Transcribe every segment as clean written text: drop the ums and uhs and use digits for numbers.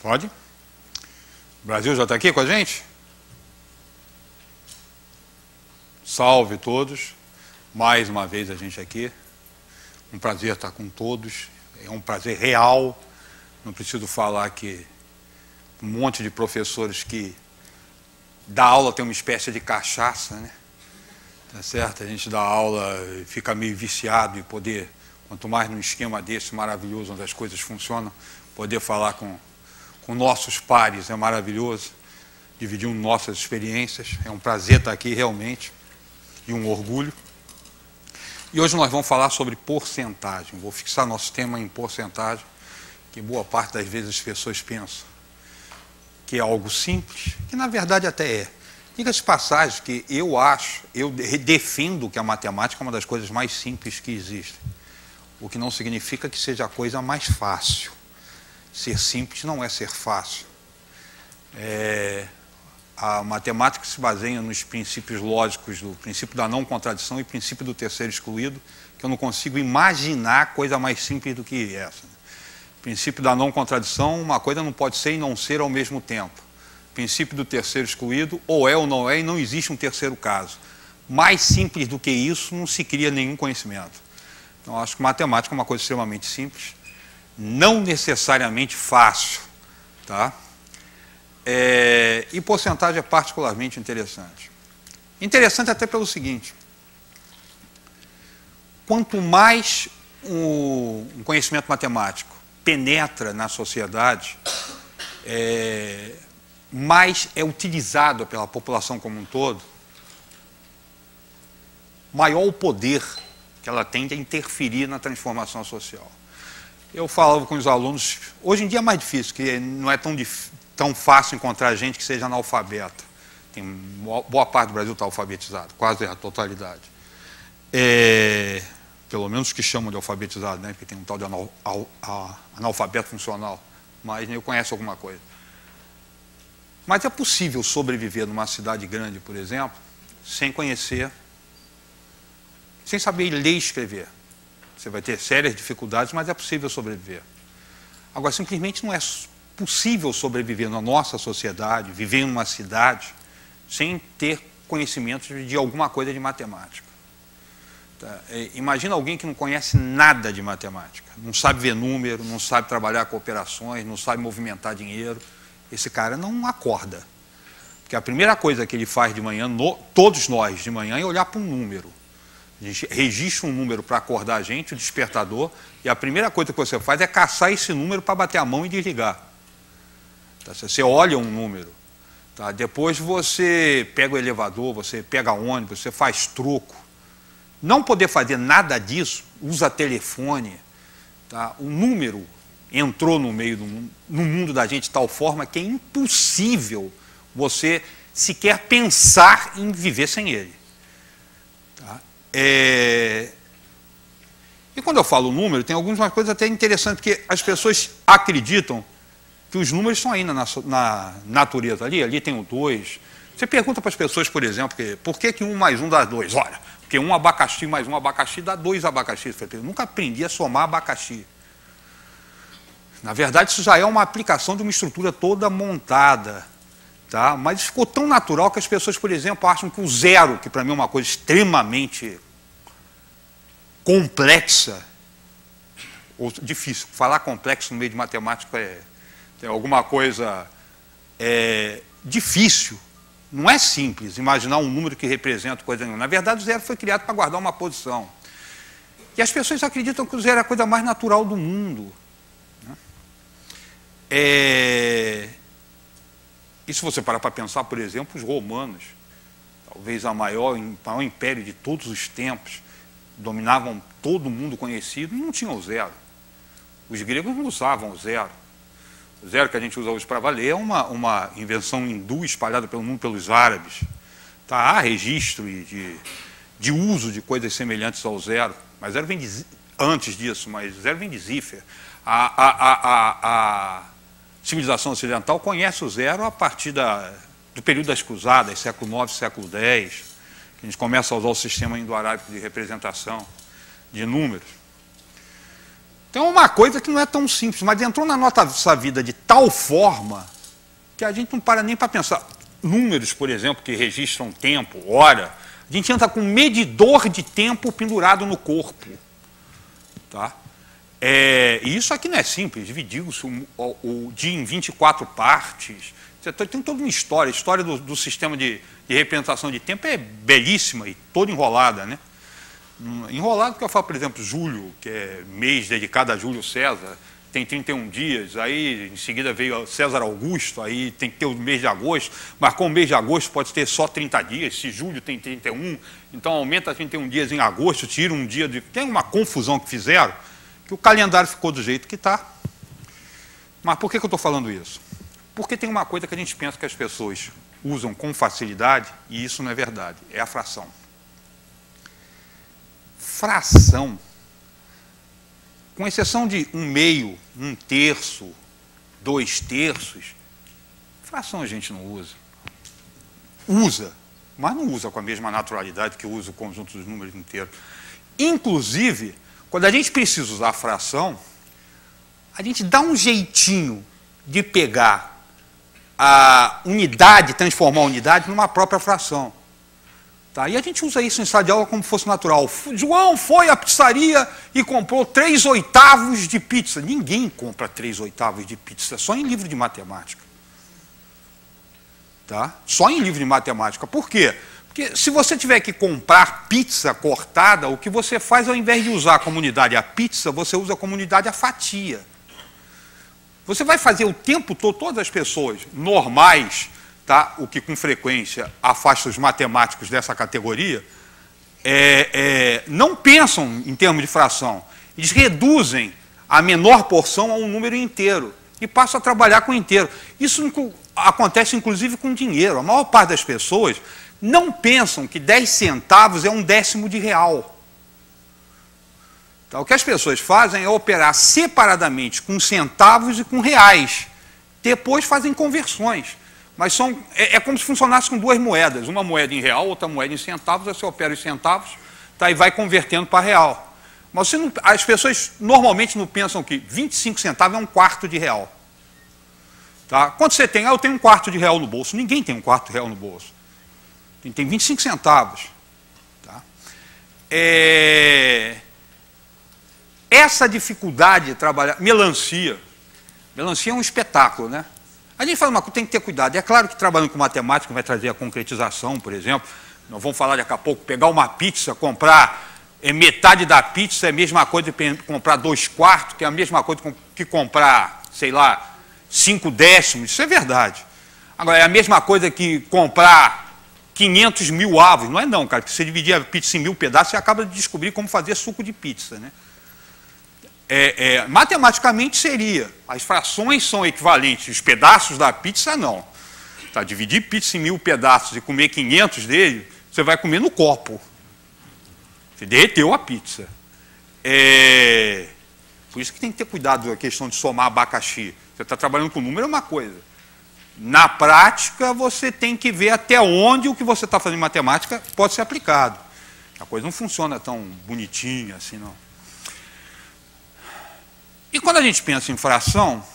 Pode? O Brasil já está aqui com a gente? Salve todos. Mais uma vez a gente aqui. Um prazer estar com todos. É um prazer real. Não preciso falar que um monte de professores que dá aula tem uma espécie de cachaça, né? Tá certo? A gente dá aula e fica meio viciado e poder, quanto mais num esquema desse maravilhoso, onde as coisas funcionam, poder falar com nossos pares é maravilhoso, dividir nossas experiências, é um prazer estar aqui realmente, e um orgulho. E hoje nós vamos falar sobre porcentagem, vou fixar nosso tema em porcentagem, que boa parte das vezes as pessoas pensam que é algo simples, que na verdade até é. Diga-se de passagem que eu defendo que a matemática é uma das coisas mais simples que existem, o que não significa que seja a coisa mais fácil. Ser simples não é ser fácil. A matemática se baseia nos princípios lógicos do princípio da não contradição e princípio do terceiro excluído, que eu não consigo imaginar coisa mais simples do que essa. Princípio da não contradição, uma coisa não pode ser e não ser ao mesmo tempo. Princípio do terceiro excluído, ou não é, e não existe um terceiro caso. Mais simples do que isso, não se cria nenhum conhecimento. Então, acho que matemática é uma coisa extremamente simples, não necessariamente fácil, tá? E porcentagem é particularmente interessante. Interessante até pelo seguinte: quanto mais um conhecimento matemático penetra na sociedade, mais é utilizado pela população como um todo, maior o poder que ela tem de interferir na transformação social. Eu falava com os alunos, hoje em dia é mais difícil, que não é tão fácil encontrar gente que seja analfabeta. Boa parte do Brasil está alfabetizado, quase a totalidade. Pelo menos os que chamam de alfabetizado, né? Porque tem um tal de analfabeto funcional, mas eu conheço alguma coisa. Mas é possível sobreviver numa cidade grande, por exemplo, sem conhecer, sem saber ler e escrever. Você vai ter sérias dificuldades, mas é possível sobreviver. Agora, simplesmente não é possível sobreviver na nossa sociedade, viver em uma cidade, sem ter conhecimento de alguma coisa de matemática. Tá? Imagina alguém que não conhece nada de matemática, não sabe ver número, não sabe trabalhar com operações, não sabe movimentar dinheiro. Esse cara não acorda. Porque a primeira coisa que ele faz de manhã, todos nós de manhã, é olhar para um número. A gente registra um número para acordar a gente, o despertador, e a primeira coisa que você faz é caçar esse número para bater a mão e desligar. Tá? Você olha um número. Tá? Depois você pega o elevador, você pega ônibus, você faz troco. Não poder fazer nada disso, usa telefone. Tá? O número entrou no meio no mundo da gente de tal forma que é impossível você sequer pensar em viver sem ele. Tá? E quando eu falo número, tem algumas coisas até interessantes, porque as pessoas acreditam que os números estão aí na natureza. Ali tem o 2. Você pergunta para as pessoas, por exemplo, por que 1 mais 1 dá 2? Olha, porque 1 abacaxi mais 1 abacaxi dá 2 abacaxis. Eu nunca aprendi a somar abacaxi. Na verdade, isso já é uma aplicação de uma estrutura toda montada. Tá? Mas ficou tão natural que as pessoas, por exemplo, acham que o zero, que para mim é uma coisa extremamente complexa, ou difícil, falar complexo no meio de matemática é alguma coisa difícil, não é simples imaginar um número que representa coisa nenhuma. Na verdade, o zero foi criado para guardar uma posição. E as pessoas acreditam que o zero é a coisa mais natural do mundo. E se você parar para pensar, por exemplo, os romanos, talvez o maior império de todos os tempos, dominavam todo mundo conhecido, não tinham o zero. Os gregos não usavam o zero. O zero que a gente usa hoje para valer é uma invenção hindu espalhada pelo mundo pelos árabes. Tá? Há registro de uso de coisas semelhantes ao zero, mas zero vem antes disso, mas zero vem de Zífer. A civilização ocidental conhece o zero a partir do período das cruzadas, século IX, século X, que a gente começa a usar o sistema indo-arábico de representação de números. Então é uma coisa que não é tão simples, mas entrou na nossa vida de tal forma que a gente não para nem para pensar. Números, por exemplo, que registram tempo, hora, a gente entra com um medidor de tempo pendurado no corpo. Tá? E isso aqui não é simples, dividir o dia em 24 partes. Tem toda uma história. A história do sistema de representação de tempo é belíssima e toda enrolada, né? Enrolado porque eu falo, por exemplo, julho, que é mês dedicado a Júlio César, tem 31 dias, aí em seguida veio César Augusto, aí tem que ter o mês de agosto, mas com o mês de agosto pode ter só 30 dias, se julho tem 31, então aumenta 31 dias em agosto, tira um dia de... Tem uma confusão que fizeram, que o calendário ficou do jeito que está. Mas por que eu estou falando isso? Porque tem uma coisa que a gente pensa que as pessoas usam com facilidade, e isso não é verdade, é a fração. Fração, com exceção de 1/2, 1/3, 2/3, fração a gente não usa. Usa, mas não usa com a mesma naturalidade que usa o conjunto dos números inteiros. Inclusive, quando a gente precisa usar a fração, a gente dá um jeitinho de pegar a unidade, transformar a unidade numa própria fração. Tá? E a gente usa isso em sala de aula como fosse natural. João foi à pizzaria e comprou 3/8 de pizza. Ninguém compra 3/8 de pizza, só em livro de matemática. Tá? Só em livro de matemática. Por quê? Porque se você tiver que comprar pizza cortada, o que você faz, ao invés de usar como unidade a pizza, você usa como unidade a fatia. Você vai fazer o tempo todo, todas as pessoas normais, tá? O que com frequência afasta os matemáticos dessa categoria, não pensam em termos de fração. Eles reduzem a menor porção a um número inteiro e passam a trabalhar com inteiro. Isso acontece inclusive com dinheiro. A maior parte das pessoas não pensam que 10 centavos é um décimo de real. Então, o que as pessoas fazem é operar separadamente com centavos e com reais. Depois fazem conversões. Mas é como se funcionasse com duas moedas. Uma moeda em real, outra moeda em centavos. Você opera os centavos, tá, e vai convertendo para real. Mas as pessoas normalmente não pensam que 25 centavos é um quarto de real. Tá? Quanto você tem? Eu tenho um quarto de real no bolso. Ninguém tem um quarto de real no bolso. Tem 25 centavos. Tá? Essa dificuldade de trabalhar... Melancia. Melancia é um espetáculo, né? A gente fala, mas tem que ter cuidado. É claro que trabalhando com matemática vai trazer a concretização, por exemplo. Nós vamos falar daqui a pouco, pegar uma pizza, comprar metade da pizza é a mesma coisa que comprar 2/4, que é a mesma coisa que comprar, sei lá, 5/10. Isso é verdade. Agora, é a mesma coisa que comprar 500 mil avos. Não é não, cara, porque você dividir a pizza em 1000 pedaços, você acaba de descobrir como fazer suco de pizza, né? Matematicamente seria, as frações são equivalentes, os pedaços da pizza não. Tá, dividir pizza em 1000 pedaços e comer 500 dele, você vai comer no copo. Você derreteu a pizza. Por isso que tem que ter cuidado com a questão de somar abacaxi. Você está trabalhando com número é uma coisa. Na prática, você tem que ver até onde o que você está fazendo em matemática pode ser aplicado. A coisa não funciona tão bonitinha assim, não. E quando a gente pensa em fração,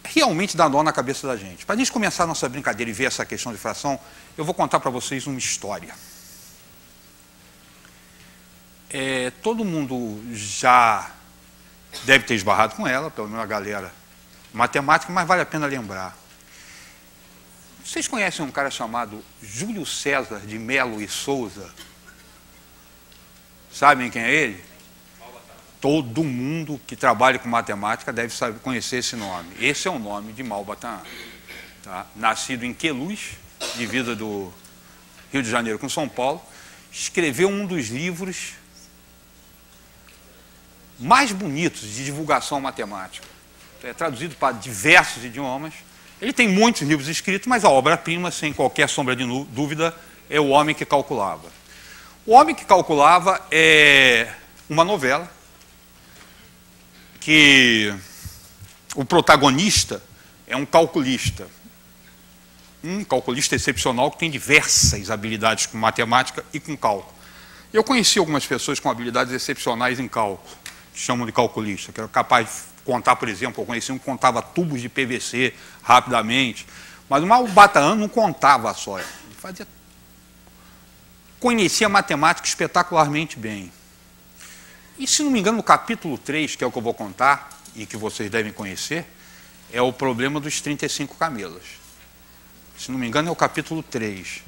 realmente dá nó na cabeça da gente. Para a gente começar a nossa brincadeira e ver essa questão de fração, eu vou contar para vocês uma história. Todo mundo já deve ter esbarrado com ela, pelo menos a galera matemática, mas vale a pena lembrar. Vocês conhecem um cara chamado Júlio César de Melo e Souza? Sabem quem é ele? Todo mundo que trabalha com matemática deve conhecer esse nome. Esse é o nome de Malbataan. Tá? Nascido em Queluz, divisa do Rio de Janeiro com São Paulo, escreveu um dos livros mais bonitos de divulgação matemática. É traduzido para diversos idiomas. Ele tem muitos livros escritos, mas a obra-prima, sem qualquer sombra de dúvida, é O Homem que Calculava. O Homem que Calculava é uma novela que o protagonista é um calculista excepcional que tem diversas habilidades com matemática e com cálculo. Eu conheci algumas pessoas com habilidades excepcionais em cálculo, que chamam de calculista, que era capaz de contar, por exemplo, eu conheci um que contava tubos de PVC rapidamente, mas o Malbataan não contava só, ele conhecia matemática espetacularmente bem. E, se não me engano, no capítulo 3, que é o que eu vou contar, e que vocês devem conhecer, é o problema dos 35 camelos. Se não me engano, é o capítulo 3.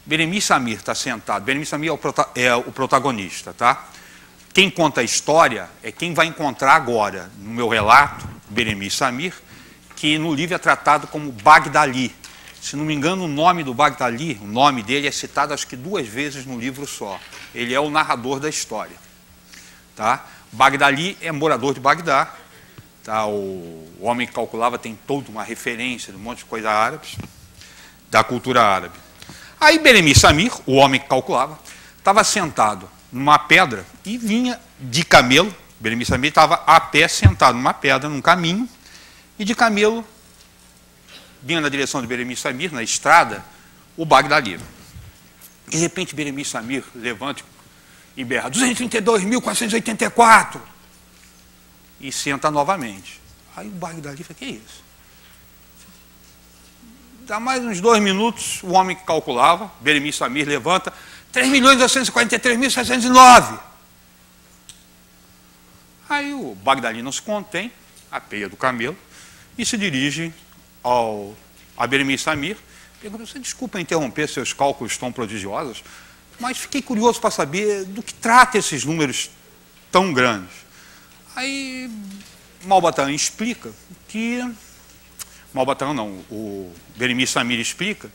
Beremiz Samir está sentado. Beremiz Samir é o protagonista, tá? Quem conta a história é quem vai encontrar agora, no meu relato, Beremiz Samir, que no livro é tratado como Bagdali. Se não me engano, o nome do Bagdali, o nome dele é citado acho que 2 vezes no livro só. Ele é o narrador da história. Tá? Bagdali é morador de Bagdá. Tá? O homem que calculava tem toda uma referência de um monte de coisa árabes, da cultura árabe. Aí Beremiz Samir, o homem que calculava, estava sentado numa pedra e vinha de camelo. Beremiz Samir estava a pé sentado numa pedra, num caminho, e de camelo vinha na direção de Beremiz Samir, na estrada, o Bagdali. De repente, Beremiz Samir levanta e berra, 232.484! E senta novamente. Aí o Bagdali fala, que é isso? Dá mais uns 2 minutos, o homem que calculava, Beremiz Samir, levanta, 3.843.709. Aí o Bagdali não se contém, a peia do camelo, e se dirige a Beremiz Samir, pergunta, você desculpa interromper, seus cálculos tão prodigiosos, mas fiquei curioso para saber do que trata esses números tão grandes. Aí Malbataan explica que... Malbataan não, o Beremiz Samir explica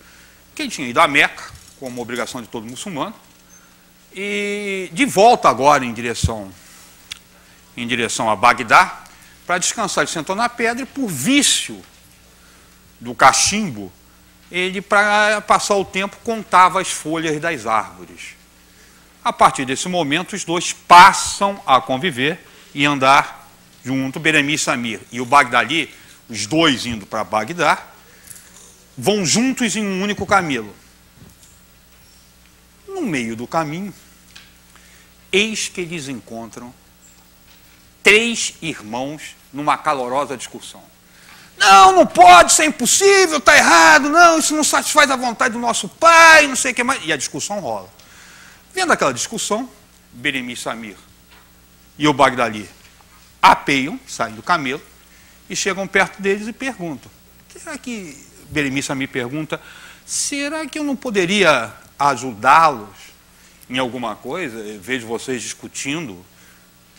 que ele tinha ido a Meca, como obrigação de todo muçulmano, e de volta agora em direção a Bagdá, para descansar. Ele sentou na pedra e, por vício do cachimbo, ele, para passar o tempo, contava as folhas das árvores. A partir desse momento, os dois passam a conviver e andar junto. Beremiz Samir e o Bagdali, os dois indo para Bagdá, vão juntos em um único camelo. No meio do caminho, eis que eles encontram 3 irmãos numa calorosa discussão. Não, não pode, isso é impossível, está errado, não, isso não satisfaz a vontade do nosso pai, não sei o que mais. E a discussão rola. Vendo aquela discussão, Beremiz Samir e o Bagdali apeiam, saem do camelo, e chegam perto deles e perguntam. Será que, Beremiz Samir pergunta, será que eu não poderia ajudá-los em alguma coisa? Vejo vocês discutindo,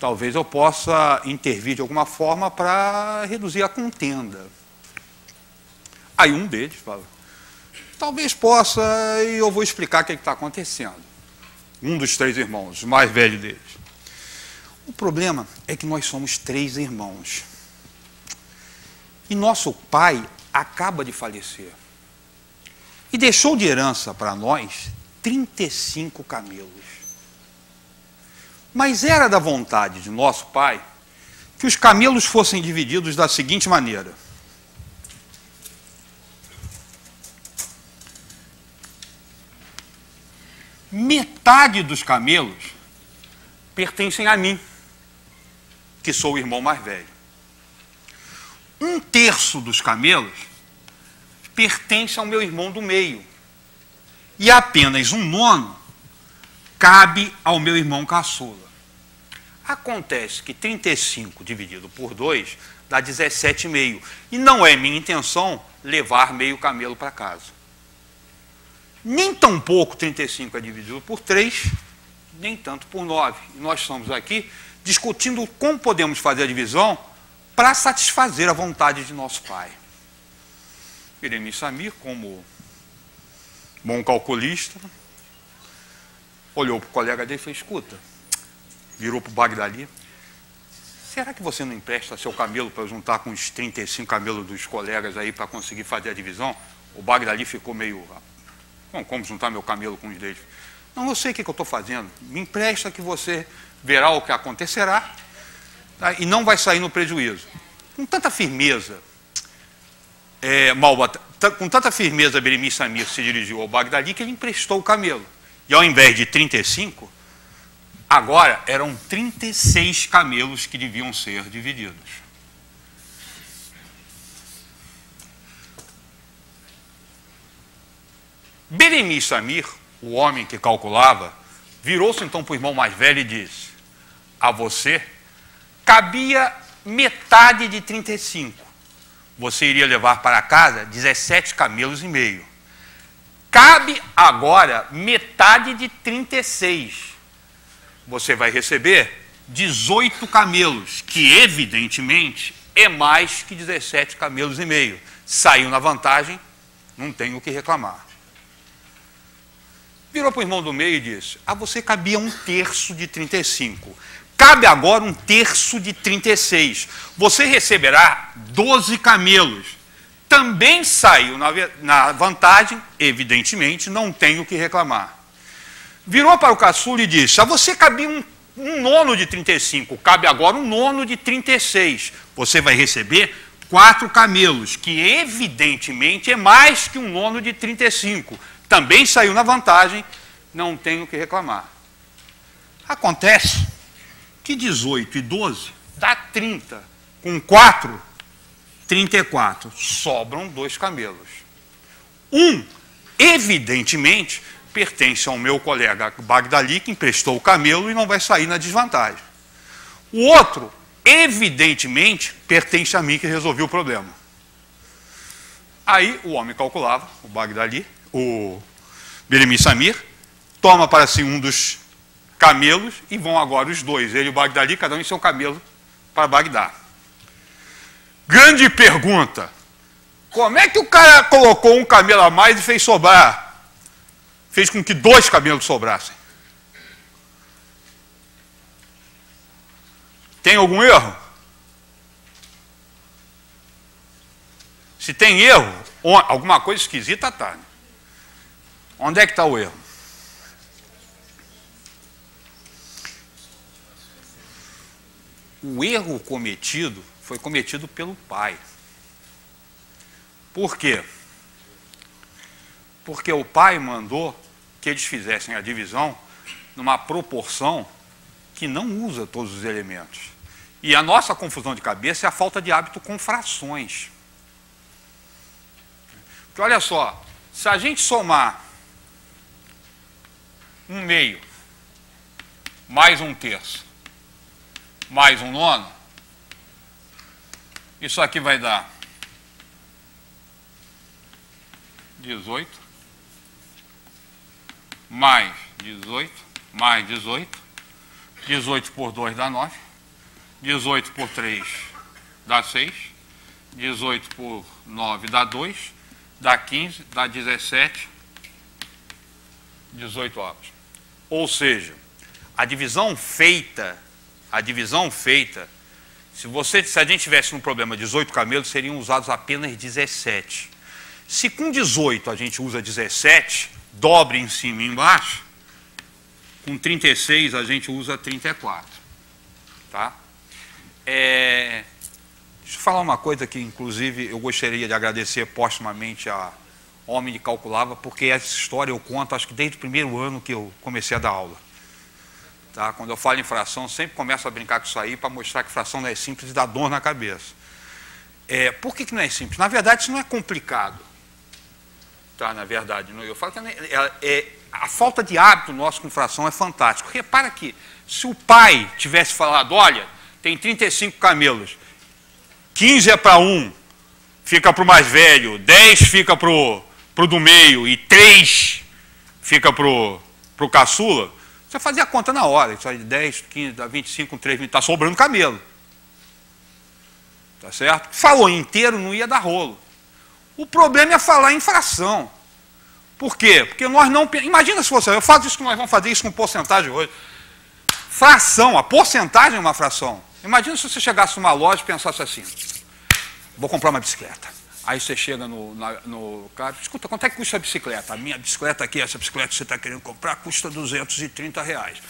talvez eu possa intervir de alguma forma para reduzir a contenda. Aí um deles fala, talvez possa, e eu vou explicar o que está acontecendo. Um dos 3 irmãos, o mais velho deles. O problema é que nós somos 3 irmãos. E nosso pai acaba de falecer. E deixou de herança para nós 35 camelos. Mas era da vontade de nosso pai que os camelos fossem divididos da seguinte maneira. Metade dos camelos pertencem a mim, que sou o irmão mais velho. 1/3 dos camelos pertence ao meu irmão do meio. E apenas 1/9 cabe ao meu irmão caçula. Acontece que 35 dividido por 2 dá 17,5. E não é minha intenção levar meio camelo para casa. Nem tampouco 35 é dividido por 3, nem tanto por 9. E nós estamos aqui discutindo como podemos fazer a divisão para satisfazer a vontade de nosso pai. Beremiz Samir, como bom calculista, olhou para o colega dele e fez, escuta, virou para o Bagdali, será que você não empresta seu camelo para juntar com os 35 camelos dos colegas aí para conseguir fazer a divisão? O Bagdali ficou meio, bom, como juntar meu camelo com os deles? Não, eu sei o que eu estou fazendo, me empresta que você verá o que acontecerá, tá? E não vai sair no prejuízo. Com tanta firmeza, com tanta firmeza, Beremiz Samir se dirigiu ao Bagdali que ele emprestou o camelo. E ao invés de 35, Agora eram 36 camelos que deviam ser divididos. Beremi Samir, o homem que calculava, virou-se então para o irmão mais velho e disse: a você cabia metade de 35. Você iria levar para casa 17 camelos e meio. Cabe agora metade de 36. Você vai receber 18 camelos, que evidentemente é mais que 17 camelos e meio. Saiu na vantagem, não tenho o que reclamar. Virou para o irmão do meio e disse: a você cabia 1/3 de 35. Cabe agora 1/3 de 36. Você receberá 12 camelos. Também saiu na vantagem, evidentemente, não tenho o que reclamar. Virou para o caçula e disse: a você cabia um nono de 35. Cabe agora 1/9 de 36. Você vai receber 4 camelos, que evidentemente é mais que 1/9 de 35. Também saiu na vantagem, não tenho o que reclamar. Acontece que 18 e 12 dá 30. Com 4, 34. Sobram 2 camelos. Evidentemente, pertence ao meu colega Bagdali, que emprestou o camelo e não vai sair na desvantagem. O outro, evidentemente, pertence a mim, que resolvi o problema. Aí o homem calculava, o Bagdali, o Beremi Samir, toma para si um dos camelos e vão agora os dois, ele e o Bagdali, cada um em seu camelo, para Bagdá. Grande pergunta: como é que o cara colocou um camelo a mais e fez sobrar? Fez com que 2 camelos sobrassem. Tem algum erro? Se tem erro, alguma coisa esquisita está. Né? Onde é que está o erro? O erro cometido foi cometido pelo pai. Por quê? Porque o pai mandou que eles fizessem a divisão numa proporção que não usa todos os elementos. E a nossa confusão de cabeça é a falta de hábito com frações. Porque olha só, se a gente somar 1/2 mais 1/3 mais 1/9, isso aqui vai dar 18 mais 18 mais 18. 18 por 2 dá 9. 18 por 3 dá 6. 18 por 9 dá 2. Dá 15, dá 17. 18 ovos. Ou seja, a divisão feita, se a gente tivesse um problema 18 camelos, seriam usados apenas 17. Se com 18 a gente usa 17, dobre em cima e embaixo, com 36 a gente usa 34. Tá? Deixa eu falar uma coisa que, inclusive, eu gostaria de agradecer postumamente a homem que calculava, porque essa história eu conto, acho que desde o primeiro ano que eu comecei a dar aula. Tá? Quando eu falo em fração, sempre começo a brincar com isso aí para mostrar que fração não é simples e dá dor na cabeça. Por que não é simples? Na verdade, isso não é complicado. Tá? Na verdade, eu falo que a falta de hábito nosso com fração é fantástico. Repara que, se o pai tivesse falado: olha, tem 35 camelos, 15 é para um, fica para o mais velho, 10 fica para o do meio e 3 fica para o caçula, você fazia a conta na hora. Isso aí, 10, 15, dá 25, 3, está sobrando camelo. Tá certo? Falou inteiro, não ia dar rolo. O problema é falar em fração. Por quê? Porque nós não... Imagina se você... Eu faço isso que nós vamos fazer isso com porcentagem hoje. Fração, a porcentagem é uma fração. Imagina se você chegasse numa loja e pensasse assim: vou comprar uma bicicleta. Aí você chega no cara: escuta, quanto é que custa a bicicleta? A minha bicicleta aqui, essa bicicleta que você está querendo comprar, custa R$230.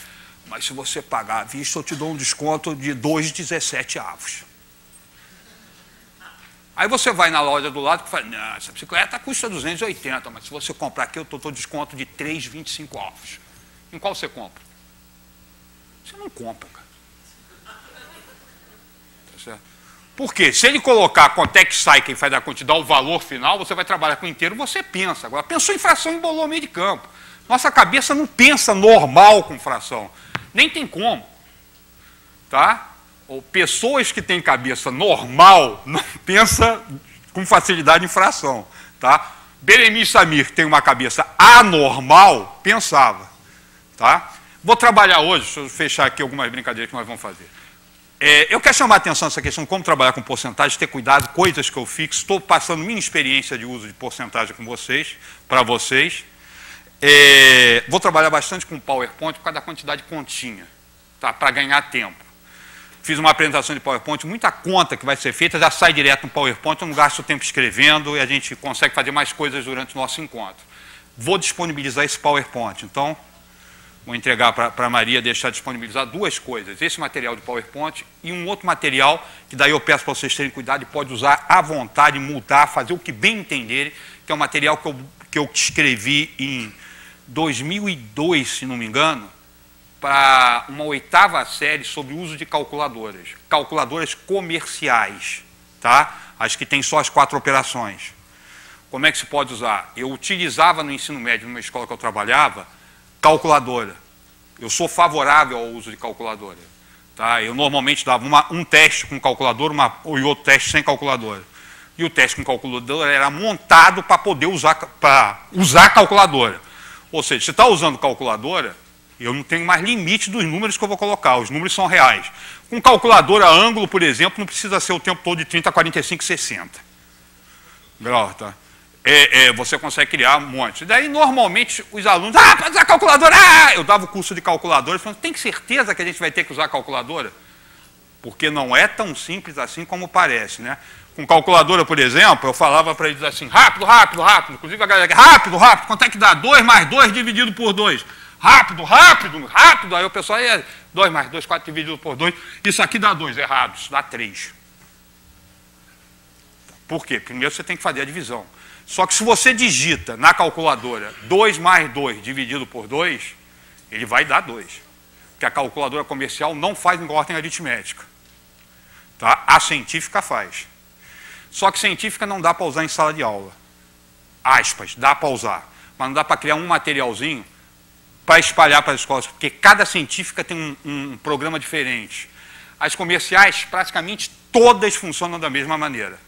Mas se você pagar à vista, eu te dou um desconto de 2,17 avos. Aí você vai na loja do lado e fala: não, essa bicicleta custa 280, mas se você comprar aqui, eu dou desconto de 3,25 avos. Em qual você compra? Você não compra, cara. Tá certo? Por quê? Se ele colocar quanto é que sai, quem vai dar conta, te dar o valor final, você vai trabalhar com o inteiro, você pensa. Agora, pensou em fração, embolou meio de campo. Nossa cabeça não pensa normal com fração. Nem tem como. Tá? Ou pessoas que têm cabeça normal não pensam com facilidade em fração. Tá? Beremiz Samir, que tem uma cabeça anormal, pensava. Tá? Vou trabalhar hoje, deixa eu fechar aqui algumas brincadeiras que nós vamos fazer. Eu quero chamar a atenção nessa questão de como trabalhar com porcentagem, ter cuidado, coisas que eu fixo. Estou passando minha experiência de uso de porcentagem com vocês, para vocês. Vou trabalhar bastante com PowerPoint por causa da quantidade de continha, tá? Para ganhar tempo. Fiz uma apresentação de PowerPoint, muita conta que vai ser feita, já sai direto no PowerPoint, eu não gasto tempo escrevendo e a gente consegue fazer mais coisas durante o nosso encontro. Vou disponibilizar esse PowerPoint, então vou entregar para a Maria, deixar disponibilizar duas coisas, esse material de PowerPoint e um outro material, que daí eu peço para vocês terem cuidado e pode usar à vontade, mudar, fazer o que bem entenderem, que é um material que eu escrevi em 2002, se não me engano, para uma 8ª série sobre o uso de calculadoras comerciais, tá? As que têm só as 4 operações. Como é que se pode usar? Eu utilizava no ensino médio, numa escola que eu trabalhava, calculadora. Eu sou favorável ao uso de calculadora. Tá? Eu normalmente dava um teste com calculadora e outro teste sem calculadora. E o teste com calculadora era montado para poder usar a calculadora. Ou seja, se está usando calculadora, eu não tenho mais limite dos números que eu vou colocar, os números são reais. Com calculadora ângulo, por exemplo, não precisa ser o tempo todo de 30, 45, 60 graus, tá? Você consegue criar um monte. Daí, normalmente, os alunos, pode usar calculadora, eu dava o curso de calculadora, falando, tem certeza que a gente vai ter que usar calculadora? Porque não é tão simples assim como parece, né? Com calculadora, por exemplo, eu falava para eles assim, rápido, rápido, rápido, inclusive a galera, rápido, rápido, quanto é que dá? 2 mais 2 dividido por 2. Rápido, rápido, rápido. Aí o pessoal, 2 mais 2, 4 dividido por 2, isso aqui dá 2, errado, isso dá 3. Por quê? Primeiro você tem que fazer a divisão. Só que se você digita na calculadora 2 mais 2 dividido por 2, ele vai dar 2. Porque a calculadora comercial não faz em ordem aritmética. Tá? A científica faz. Só que científica não dá para usar em sala de aula. Aspas, dá para usar. Mas não dá para criar um materialzinho para espalhar para as escolas. Porque cada científica tem um programa diferente. As comerciais, praticamente todas funcionam da mesma maneira.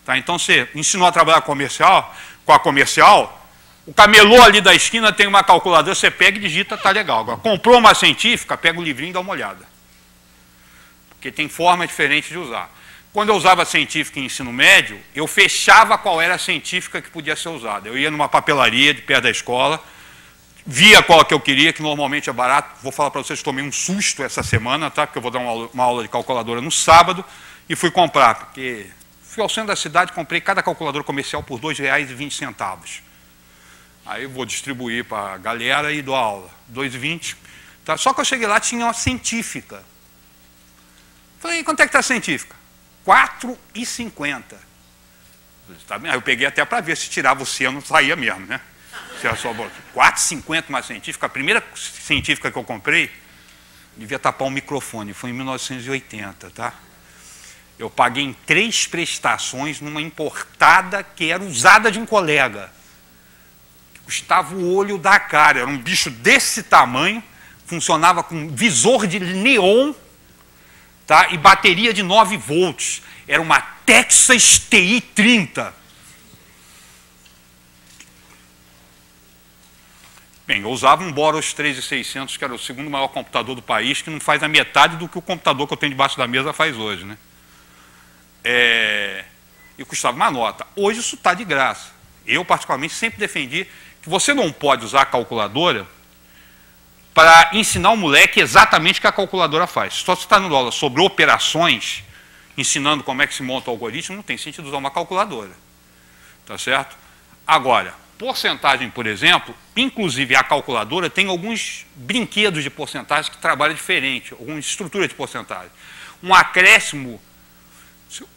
Tá? Então, você ensinou a trabalhar com a comercial, o camelô ali da esquina tem uma calculadora, você pega e digita, tá legal. Agora, comprou uma científica, pega o livrinho e dá uma olhada. Porque tem forma diferente de usar. Quando eu usava científica em ensino médio, eu fechava qual era a científica que podia ser usada. Eu ia numa papelaria de perto da escola, via qual que eu queria, que normalmente é barato. Vou falar para vocês, tomei um susto essa semana, tá? Porque eu vou dar uma aula de calculadora no sábado, e fui comprar, porque fui ao centro da cidade, comprei cada calculadora comercial por R$ 2,20. Aí eu vou distribuir para a galera e dou aula, R$ 2,20. Tá? Só que eu cheguei lá, tinha uma científica. Falei, quanto é que está a científica? R$ 4,50. Tá bem? Aí eu peguei até para ver se tirava o seno, saía mesmo, né? Se era só R$ 4,50 uma científica. A primeira científica que eu comprei, devia tapar um microfone, foi em 1980, tá? Eu paguei em 3 prestações numa importada que era usada de um colega. Custava o olho da cara, era um bicho desse tamanho, funcionava com visor de neon, tá? E bateria de 9 volts. Era uma Texas TI 30. Bem, eu usava um Boros 3600, que era o segundo maior computador do país, que não faz a metade do que o computador que eu tenho debaixo da mesa faz hoje, né? E custava uma nota. Hoje isso está de graça. Eu, particularmente, sempre defendi que você não pode usar a calculadora para ensinar o moleque exatamente o que a calculadora faz. Só se está dando aula sobre operações, ensinando como é que se monta o algoritmo, não tem sentido usar uma calculadora. Tá certo? Agora, porcentagem, por exemplo, inclusive a calculadora tem alguns brinquedos de porcentagem que trabalham diferente, algumas estruturas de porcentagem. Um acréscimo,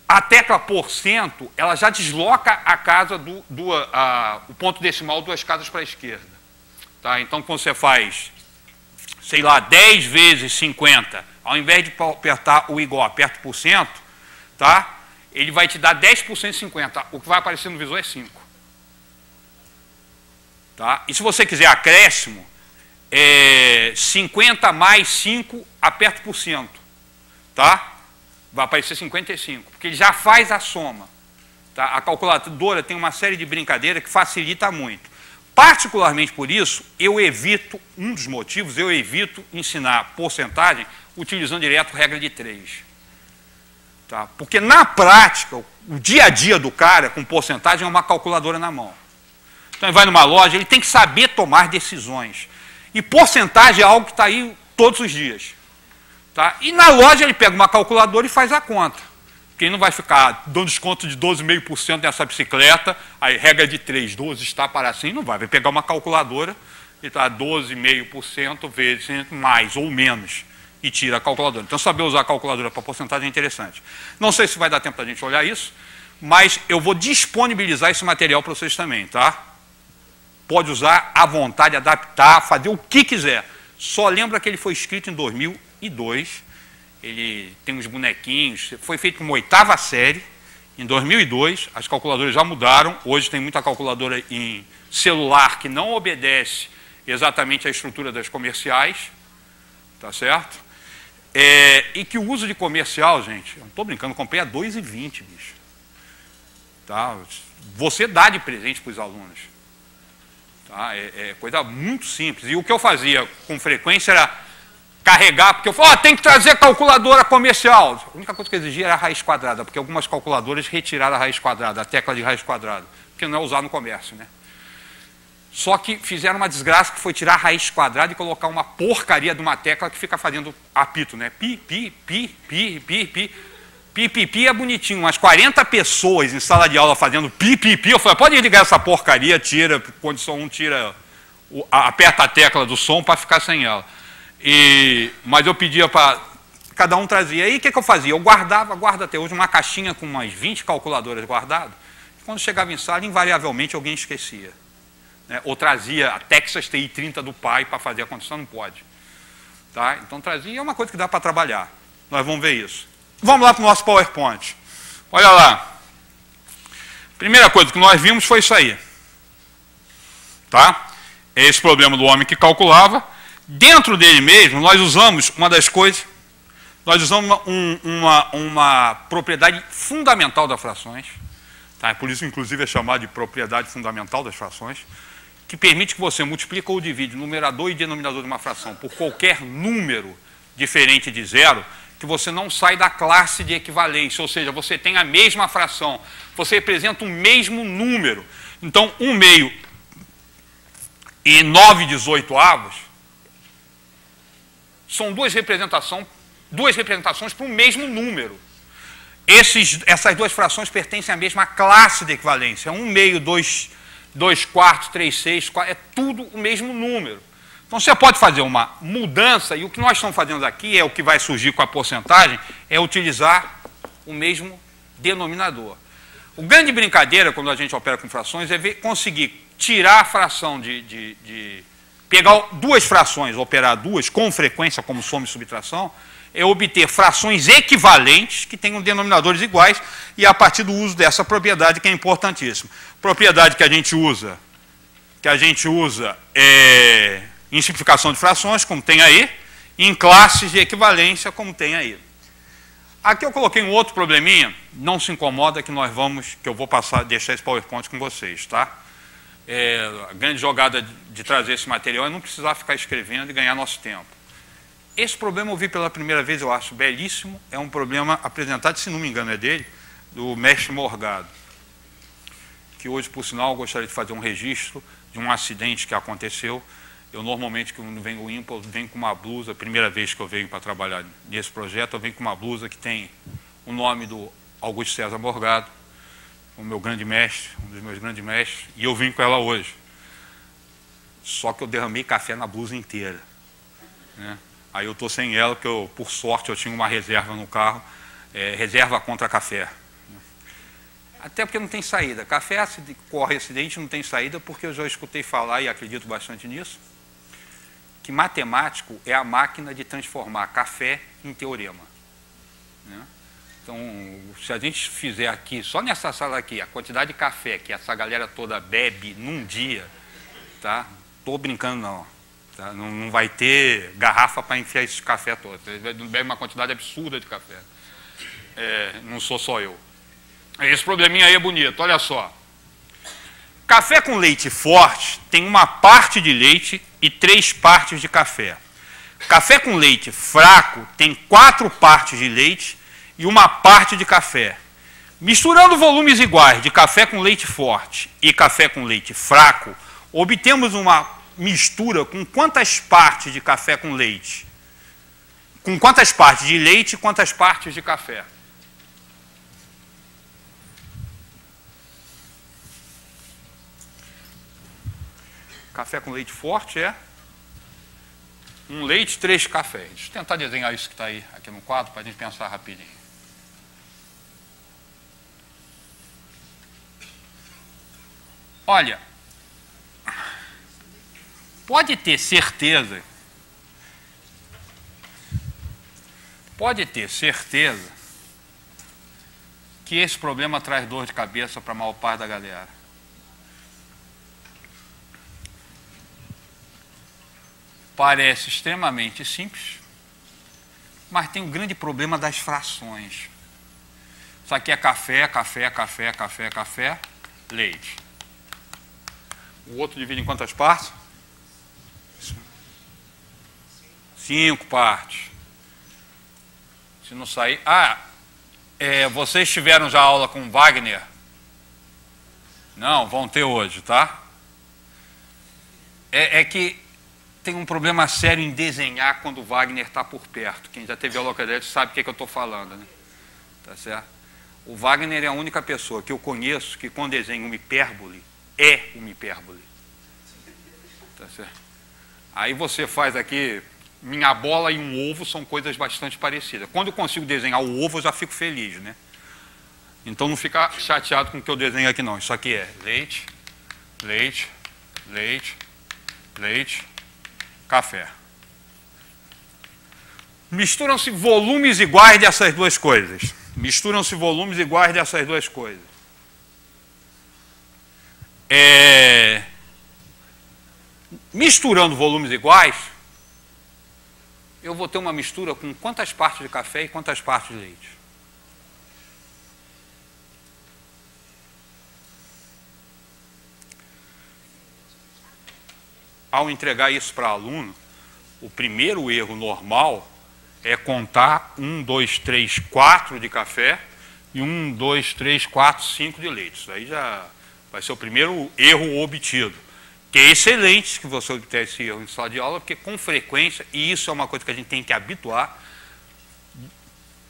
a tecla porcento, ela já desloca a casa o ponto decimal 2 casas para a esquerda. Tá? Então, quando você faz, sei lá, 10 vezes 50, ao invés de apertar o igual, aperta por cento, tá? Ele vai te dar 10% de 50. O que vai aparecer no visor é 5. Tá? E se você quiser acréscimo, 50 mais 5, aperta por cento. Tá? Vai aparecer 55, porque ele já faz a soma. Tá? A calculadora tem uma série de brincadeiras que facilita muito. Particularmente por isso, eu evito, um dos motivos, eu evito ensinar porcentagem utilizando direto regra de 3. Tá? Porque na prática, o dia a dia do cara com porcentagem é uma calculadora na mão. Então ele vai numa loja, ele tem que saber tomar decisões. E porcentagem é algo que está aí todos os dias. Tá? E na loja ele pega uma calculadora e faz a conta. Porque ele não vai ficar dando desconto de 12,5% nessa bicicleta, aí regra de 3, 12 está para assim, não vai. Vai pegar uma calculadora e está 12,5% vezes mais ou menos. E tira a calculadora. Então saber usar a calculadora para porcentagem é interessante. Não sei se vai dar tempo para a gente olhar isso, mas eu vou disponibilizar esse material para vocês também, tá? Pode usar à vontade, adaptar, fazer o que quiser. Só lembra que ele foi escrito em 2002, ele tem uns bonequinhos, foi feito como 8ª série, em 2002, as calculadoras já mudaram, hoje tem muita calculadora em celular que não obedece exatamente à estrutura das comerciais, tá certo? E que o uso de comercial, gente, eu não estou brincando, comprei a 2,20, bicho. Tá? Você dá de presente para os alunos. Tá? É coisa muito simples. E o que eu fazia com frequência era carregar, porque eu falava, tem que trazer calculadora comercial. A única coisa que eu exigia era a raiz quadrada, porque algumas calculadoras retiraram a raiz quadrada, a tecla de raiz quadrada, porque não é usado no comércio, né? Só que fizeram uma desgraça que foi tirar a raiz quadrada e colocar uma porcaria de uma tecla que fica fazendo apito, né? Pi, pi, pi, pi, pi, pi. Pi, pi, pi é bonitinho, umas 40 pessoas em sala de aula fazendo pi, pi, pi. Eu falei, pode ligar essa porcaria, tira, condição 1, tira, aperta a tecla do som para ficar sem ela. Mas eu pedia para, cada um trazia. Aí o que eu fazia? Eu guardo até hoje, uma caixinha com umas 20 calculadoras guardadas. Quando chegava em sala, invariavelmente alguém esquecia. Né? Ou trazia a Texas TI 30 do pai para fazer a condição, não pode. Tá? Então trazia, é uma coisa que dá para trabalhar. Nós vamos ver isso. Vamos lá para o nosso PowerPoint. Olha lá. Primeira coisa que nós vimos foi isso aí. Tá? É esse problema do homem que calculava. Dentro dele mesmo, nós usamos uma das coisas, nós usamos uma propriedade fundamental das frações. Tá? Por isso, inclusive, é chamado de propriedade fundamental das frações, que permite que você multiplique ou divide o numerador e denominador de uma fração por qualquer número diferente de zero, que você não sai da classe de equivalência, ou seja, você tem a mesma fração, você representa o mesmo número. Então, 1 meio e 9/18 são duas representações para o mesmo número. Essas duas frações pertencem à mesma classe de equivalência. 1 meio, 2 quartos, 3/6, é tudo o mesmo número. Então, você pode fazer uma mudança, e o que nós estamos fazendo aqui, é o que vai surgir com a porcentagem, é utilizar o mesmo denominador. O grande brincadeira, quando a gente opera com frações, é conseguir tirar a fração pegar duas frações, operar duas com frequência, como soma e subtração, é obter frações equivalentes, que tenham denominadores iguais, e a partir do uso dessa propriedade, que é importantíssima. Propriedade que a gente usa em simplificação de frações, como tem aí, e em classes de equivalência, como tem aí. Aqui eu coloquei um outro probleminha, não se incomoda que eu vou deixar esse PowerPoint com vocês, tá? A grande jogada de trazer esse material é não precisar ficar escrevendo e ganhar nosso tempo. Esse problema eu vi pela primeira vez, eu acho belíssimo, é um problema apresentado, se não me engano é dele, do mestre Morgado, que hoje, por sinal, eu gostaria de fazer um registro de um acidente que aconteceu. Eu normalmente, quando venho ímpar, eu venho com uma blusa, a primeira vez que eu venho para trabalhar nesse projeto, eu venho com uma blusa que tem o nome do Augusto César Morgado, o meu grande mestre, um dos meus grandes mestres, e eu vim com ela hoje. Só que eu derramei café na blusa inteira. Né? Aí eu estou sem ela, porque por sorte eu tinha uma reserva no carro, reserva contra café. Até porque não tem saída. Café corre acidente, não tem saída, porque eu já escutei falar, e acredito bastante nisso, que matemático é a máquina de transformar café em teorema. Né? Então, se a gente fizer aqui, só nessa sala aqui, a quantidade de café que essa galera toda bebe num dia, tá? Tô brincando não, tá? Não vai ter garrafa para enfiar esse café todo. Você bebe uma quantidade absurda de café. Não sou só eu. Esse probleminha aí é bonito, olha só. Café com leite forte tem uma parte de leite e 3 partes de café. Café com leite fraco tem 4 partes de leite e 1 parte de café. Misturando volumes iguais de café com leite forte e café com leite fraco, obtemos uma mistura com quantas partes de café com leite? Com quantas partes de leite e quantas partes de café? Café com leite forte é 1 leite, 3 cafés. Deixa eu tentar desenhar isso que está aí aqui no quadro para a gente pensar rapidinho. Olha, pode ter certeza que esse problema traz dor de cabeça para a maior parte da galera. Parece extremamente simples, mas tem um grande problema das frações. Isso aqui é café, leite. O outro divide em quantas partes? 5 partes. Se não sair... vocês tiveram já aula com Wagner? Não, vão ter hoje, tá? É que tem um problema sério em desenhar quando o Wagner está por perto. Quem já teve aula com ele sabe o que eu estou falando, né? Tá certo? O Wagner é a única pessoa que eu conheço que quando desenha uma hipérbole, é uma hipérbole. Tá certo? Aí você faz aqui, minha bola e um ovo são coisas bastante parecidas. Quando eu consigo desenhar o ovo, eu já fico feliz, né? Então não fica chateado com o que eu desenho aqui não. Isso aqui é leite, leite, leite, leite, café. Misturam-se volumes iguais dessas duas coisas. Misturam-se volumes iguais dessas duas coisas. Misturando volumes iguais, eu vou ter uma mistura com quantas partes de café e quantas partes de leite? Ao entregar isso para aluno, o primeiro erro normal é contar 1, 2, 3, 4 de café e 1, 2, 3, 4, 5 de leite. Isso aí já vai ser o primeiro erro obtido. Que é excelente que você obtenha esse erro em sala de aula, porque com frequência, e isso é uma coisa que a gente tem que habituar,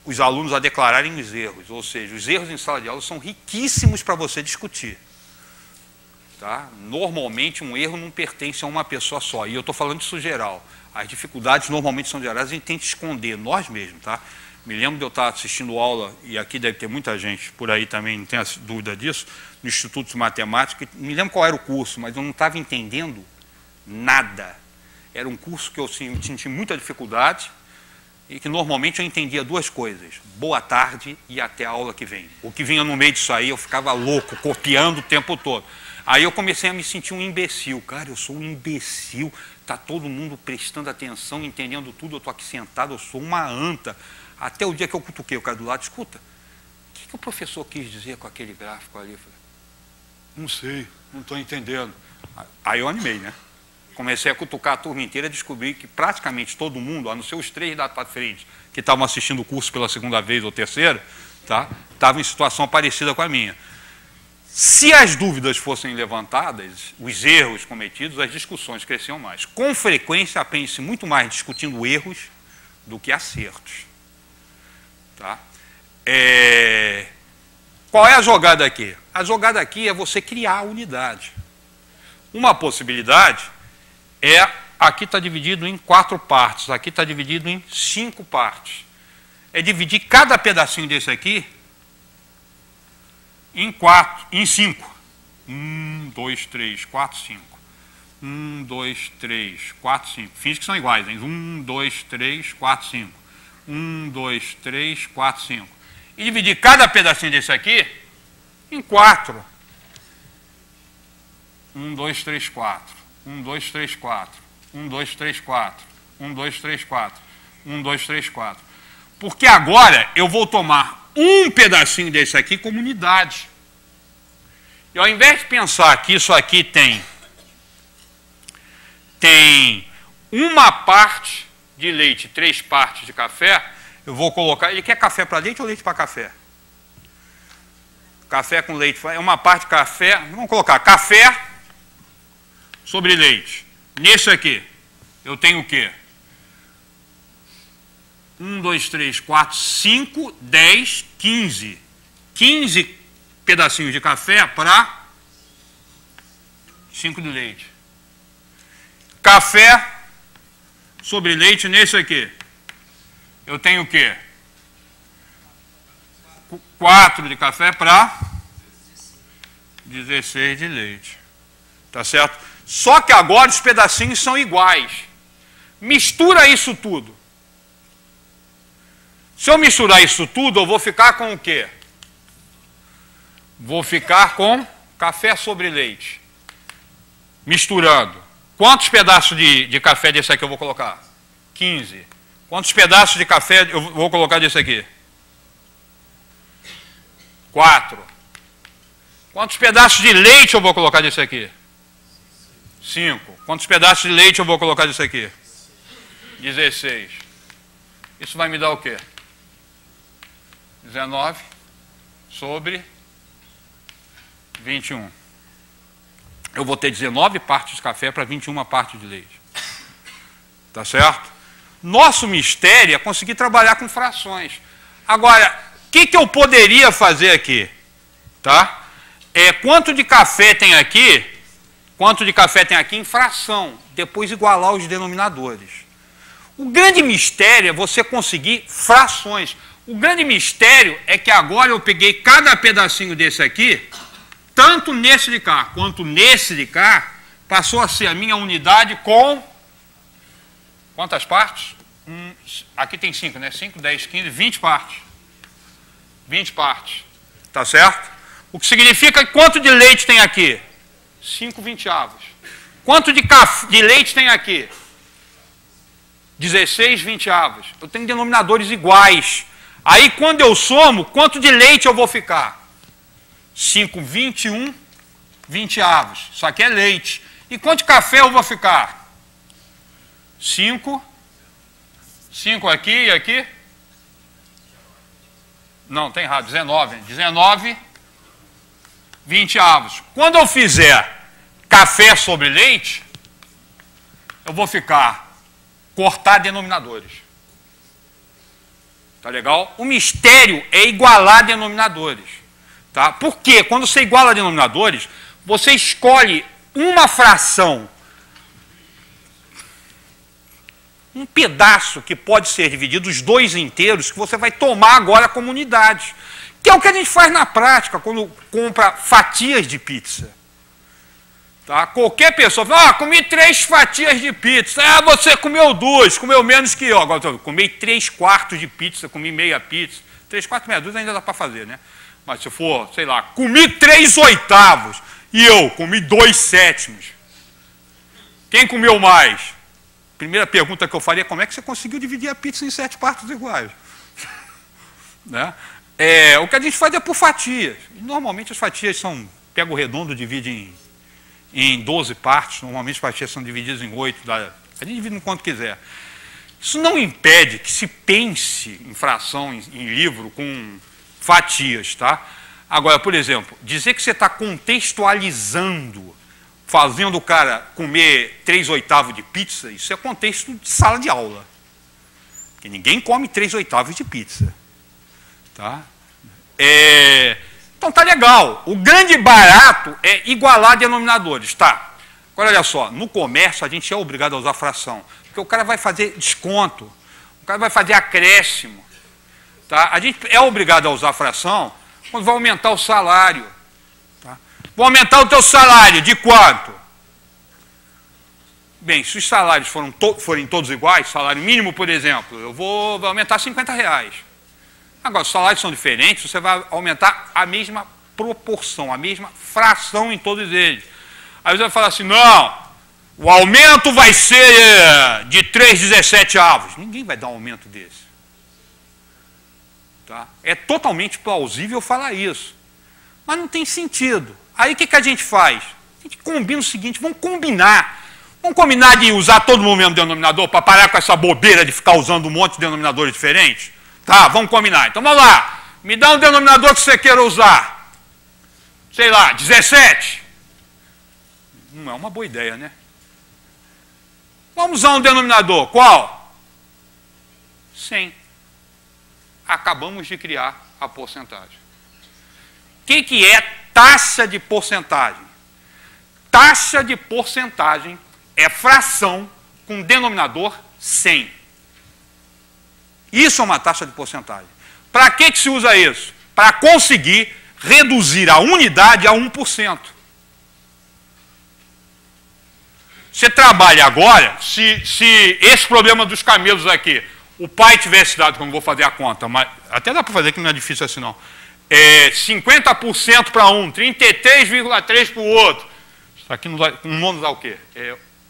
os alunos a declararem os erros. Ou seja, os erros em sala de aula são riquíssimos para você discutir. Tá? Normalmente um erro não pertence a uma pessoa só, e eu estou falando disso geral. As dificuldades normalmente são gerais, a gente tenta esconder nós mesmos. Tá? Me lembro de eu estar assistindo aula, e aqui deve ter muita gente por aí também, não tenho dúvida disso, no Instituto de Matemática, me lembro qual era o curso, mas eu não estava entendendo nada. Era um curso que eu senti muita dificuldade, e que normalmente eu entendia 2 coisas, boa tarde e até a aula que vem. O que vinha no meio disso aí, eu ficava louco, copiando o tempo todo. Aí eu comecei a me sentir um imbecil. Cara, eu sou um imbecil, está todo mundo prestando atenção, entendendo tudo, eu estou aqui sentado, eu sou uma anta. Até o dia que eu cutuquei o cara do lado, escuta, o que o professor quis dizer com aquele gráfico ali? Eu falei, não sei, não estou entendendo. Aí eu animei, né? Comecei a cutucar a turma inteira e descobri que praticamente todo mundo, a não ser os 3 da frente, que estavam assistindo o curso pela 2ª vez ou terceira, tá? Estavam em situação parecida com a minha. Se as dúvidas fossem levantadas, os erros cometidos, as discussões cresciam mais. Com frequência, aprende-se muito mais discutindo erros do que acertos. Tá? Qual é a jogada aqui? A jogada aqui é você criar a unidade. Uma possibilidade é, aqui está dividido em 4 partes, aqui está dividido em 5 partes. É dividir cada pedacinho desse aqui em 5. 1, 2, 3, 4, 5. 1, 2, 3, 4, 5. Finge que são iguais, hein? 1, 2, 3, 4, 5. 1, 2, 3, 4, 5. E dividir cada pedacinho desse aqui em 4. 1, 2, 3, 4. 1, 2, 3, 4. 1, 2, 3, 4. 1, 2, 3, 4. 1, 2, 3, 4. Porque agora eu vou tomar um pedacinho desse aqui como unidade. E ao invés de pensar que isso aqui tem uma parte de leite, 3 partes de café, eu vou colocar... Ele quer café para leite ou leite para café? Café com leite. É uma parte de café... Vamos colocar café sobre leite. Nesse aqui, eu tenho o quê? 1, 2, 3, 4, 5, 10, 15. 15 pedacinhos de café para 5 de leite. Café sobre leite nesse aqui. Eu tenho o quê? 4 de café para 16 de leite. Tá certo? Só que agora os pedacinhos são iguais. Mistura isso tudo. Se eu misturar isso tudo, eu vou ficar com o quê? Vou ficar com café sobre leite. Misturando. Quantos pedaços de café desse aqui eu vou colocar? 15. Quantos pedaços de café eu vou colocar desse aqui? 4. Quantos pedaços de leite eu vou colocar desse aqui? 5. Quantos pedaços de leite eu vou colocar desse aqui? 16. Isso vai me dar o quê? 19 sobre 21. Eu vou ter 19 partes de café para 21 partes de leite. Tá certo? Nosso mistério é conseguir trabalhar com frações. Agora, o que eu poderia fazer aqui? Tá? Quanto de café tem aqui? Quanto de café tem aqui em fração? Depois igualar os denominadores. O grande mistério é você conseguir frações. O grande mistério é que agora eu peguei cada pedacinho desse aqui, tanto nesse de cá quanto nesse de cá, passou a ser a minha unidade com... Quantas partes? Aqui tem 5, né? 5, 10, 15, 20 partes. 20 partes. Tá certo? O que significa que quanto de leite tem aqui? 5 vinteavos. Quanto de leite tem aqui? 16 vinteavos. Eu tenho denominadores iguais. Aí, quando eu somo, quanto de leite eu vou ficar? 5, 21 vinteavos. Isso aqui é leite. E quanto de café eu vou ficar? 5 aqui e aqui? Não, tem errado. 19 vinteavos. Quando eu fizer café sobre leite, eu vou cortar denominadores. Tá legal? O mistério é igualar denominadores. Tá? Porque quando você iguala denominadores, você escolhe uma fração, um pedaço que pode ser dividido, os 2 inteiros, que você vai tomar agora como unidade. Que é o que a gente faz na prática, quando compra fatias de pizza. Tá? Qualquer pessoa fala, comi 3 fatias de pizza. Ah, você comeu 2, comeu menos que eu. Agora, eu comi 3/4 de pizza, comi meia pizza. 3/4, meia dúzia ainda dá para fazer, né? Mas se for, sei lá, comi 3/8 e eu comi 2/7. Quem comeu mais? Primeira pergunta que eu faria é como é que você conseguiu dividir a pizza em 7 partes iguais? Né? O que a gente faz é por fatias. E normalmente as fatias são, pega o redondo, divide em 12 partes, normalmente as fatias são divididas em 8, a gente divide no quanto quiser. Isso não impede que se pense em fração, em livro, com fatias, tá? Agora, por exemplo, dizer que você está contextualizando, fazendo o cara comer 3/8 de pizza, isso é contexto de sala de aula. Porque ninguém come 3/8 de pizza. Tá? Então tá legal. O grande barato é igualar denominadores, tá? Agora olha só, no comércio a gente é obrigado a usar fração, porque o cara vai fazer desconto, o cara vai fazer acréscimo, tá? A gente é obrigado a usar fração quando vai aumentar o salário, tá? Vou aumentar o teu salário de quanto? Bem, se os salários forem todos iguais, salário mínimo, por exemplo, eu vou aumentar R$50. Agora, os salários são diferentes, você vai aumentar a mesma proporção, a mesma fração em todos eles. Aí você vai falar assim, não, o aumento vai ser de 3,17. Ninguém vai dar um aumento desse. Tá? É totalmente plausível falar isso. Mas não tem sentido. Aí o que a gente faz? A gente combina o seguinte, vamos combinar. Vamos combinar de usar todo mundo o mesmo denominador para parar com essa bobeira de ficar usando um monte de denominadores diferentes? Tá, vamos combinar. Então vamos lá. Me dá um denominador que você queira usar. Sei lá, 17. Não é uma boa ideia, né? Vamos usar um denominador. Qual? 100. Acabamos de criar a porcentagem. O que é taxa de porcentagem? Taxa de porcentagem é fração com denominador 100. Isso é uma taxa de porcentagem. Para que se usa isso? Para conseguir reduzir a unidade a 1%. Você trabalha agora, se esse problema dos camelos aqui, o pai tivesse dado, que eu não vou fazer a conta, mas até dá para fazer que não é difícil assim não, 50% para um, 33,3% para o outro. Isso aqui não dá o quê?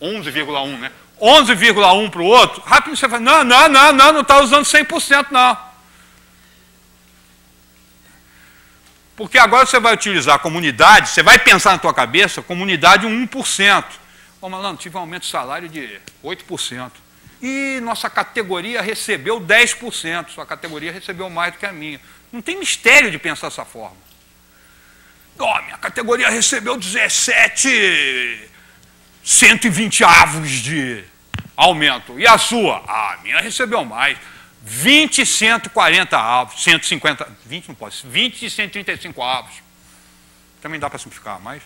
11,1, né? 11,1 para o outro, rápido você fala, não está usando 100% não. Porque agora você vai utilizar a comunidade, você vai pensar na tua cabeça, comunidade 1%. Ô malandro, tive um aumento de salário de 8%. E nossa categoria recebeu 10%, sua categoria recebeu mais do que a minha. Não tem mistério de pensar dessa forma. Oh, minha categoria recebeu 17,120 de aumento. E a sua? A minha recebeu mais. 20,140 avos. 150, 20 não pode, 20,135 avos. Também dá para simplificar, mas...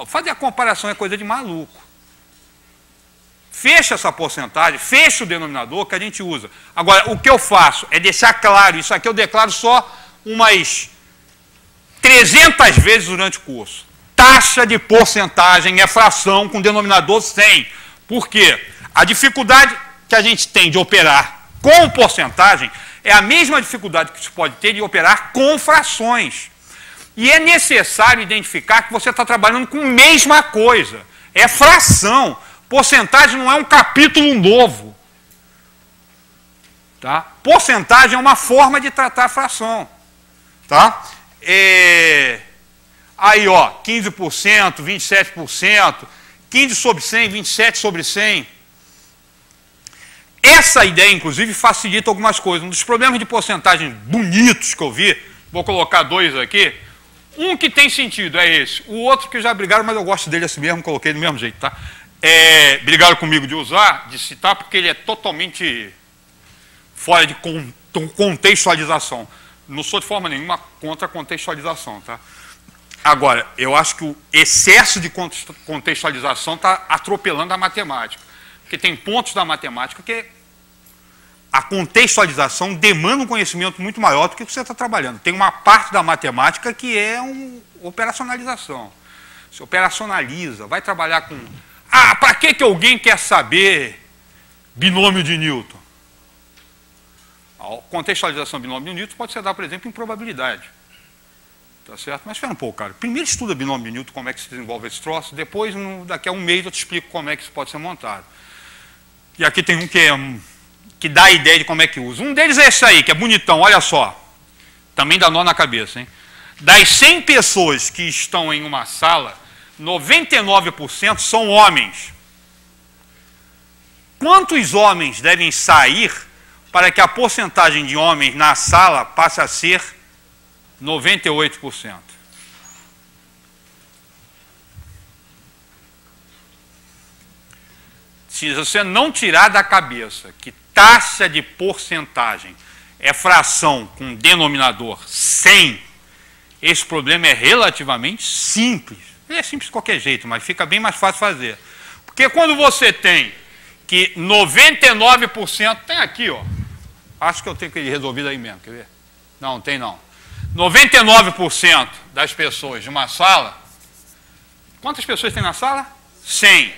fazer a comparação é coisa de maluco. Fecha essa porcentagem, fecha o denominador que a gente usa. Agora, o que eu faço é deixar claro, isso aqui eu declaro só umas 300 vezes durante o curso. Taxa de porcentagem é fração com denominador 100. Por quê? A dificuldade que a gente tem de operar com porcentagem é a mesma dificuldade que se pode ter de operar com frações. E é necessário identificar que você está trabalhando com a mesma coisa. É fração. Porcentagem não é um capítulo novo. Tá? Porcentagem é uma forma de tratar a fração. Tá? Aí, ó, 15%, 27%, 15 sobre 100, 27 sobre 100. Essa ideia, inclusive, facilita algumas coisas. Um dos problemas de porcentagem bonitos que eu vi, vou colocar dois aqui. Um que tem sentido é esse. O outro que já brigaram, mas eu gosto dele assim mesmo, coloquei do mesmo jeito, tá? Brigaram comigo de usar, de citar, porque ele é totalmente fora de contextualização. Não sou de forma nenhuma contra a contextualização, tá? Agora, eu acho que o excesso de contextualização está atropelando a matemática. Porque tem pontos da matemática que a contextualização demanda um conhecimento muito maior do que você está trabalhando. Tem uma parte da matemática que é uma operacionalização. Você operacionaliza, vai trabalhar com... para que alguém quer saber binômio de Newton? A contextualização do binômio de Newton pode ser dada, por exemplo, em probabilidade. Tá certo? Mas espera um pouco, cara. Primeiro estuda binômio de Newton, como é que se desenvolve esse troço, depois, daqui a um mês, eu te explico como é que isso pode ser montado. E aqui tem um que dá a ideia de como é que usa. Um deles é esse aí, que é bonitão, olha só. Também dá nó na cabeça, hein? Das 100 pessoas que estão em uma sala, 99% são homens. Quantos homens devem sair para que a porcentagem de homens na sala passe a ser 98%? Se você não tirar da cabeça que taxa de porcentagem é fração com denominador 100, esse problema é relativamente simples. É simples de qualquer jeito, mas fica bem mais fácil fazer. Porque quando você tem que 99%... Tem aqui, ó. Acho que eu tenho que ir resolvido aí mesmo, quer ver? Não, tem não. 99% das pessoas de uma sala... Quantas pessoas tem na sala? 100,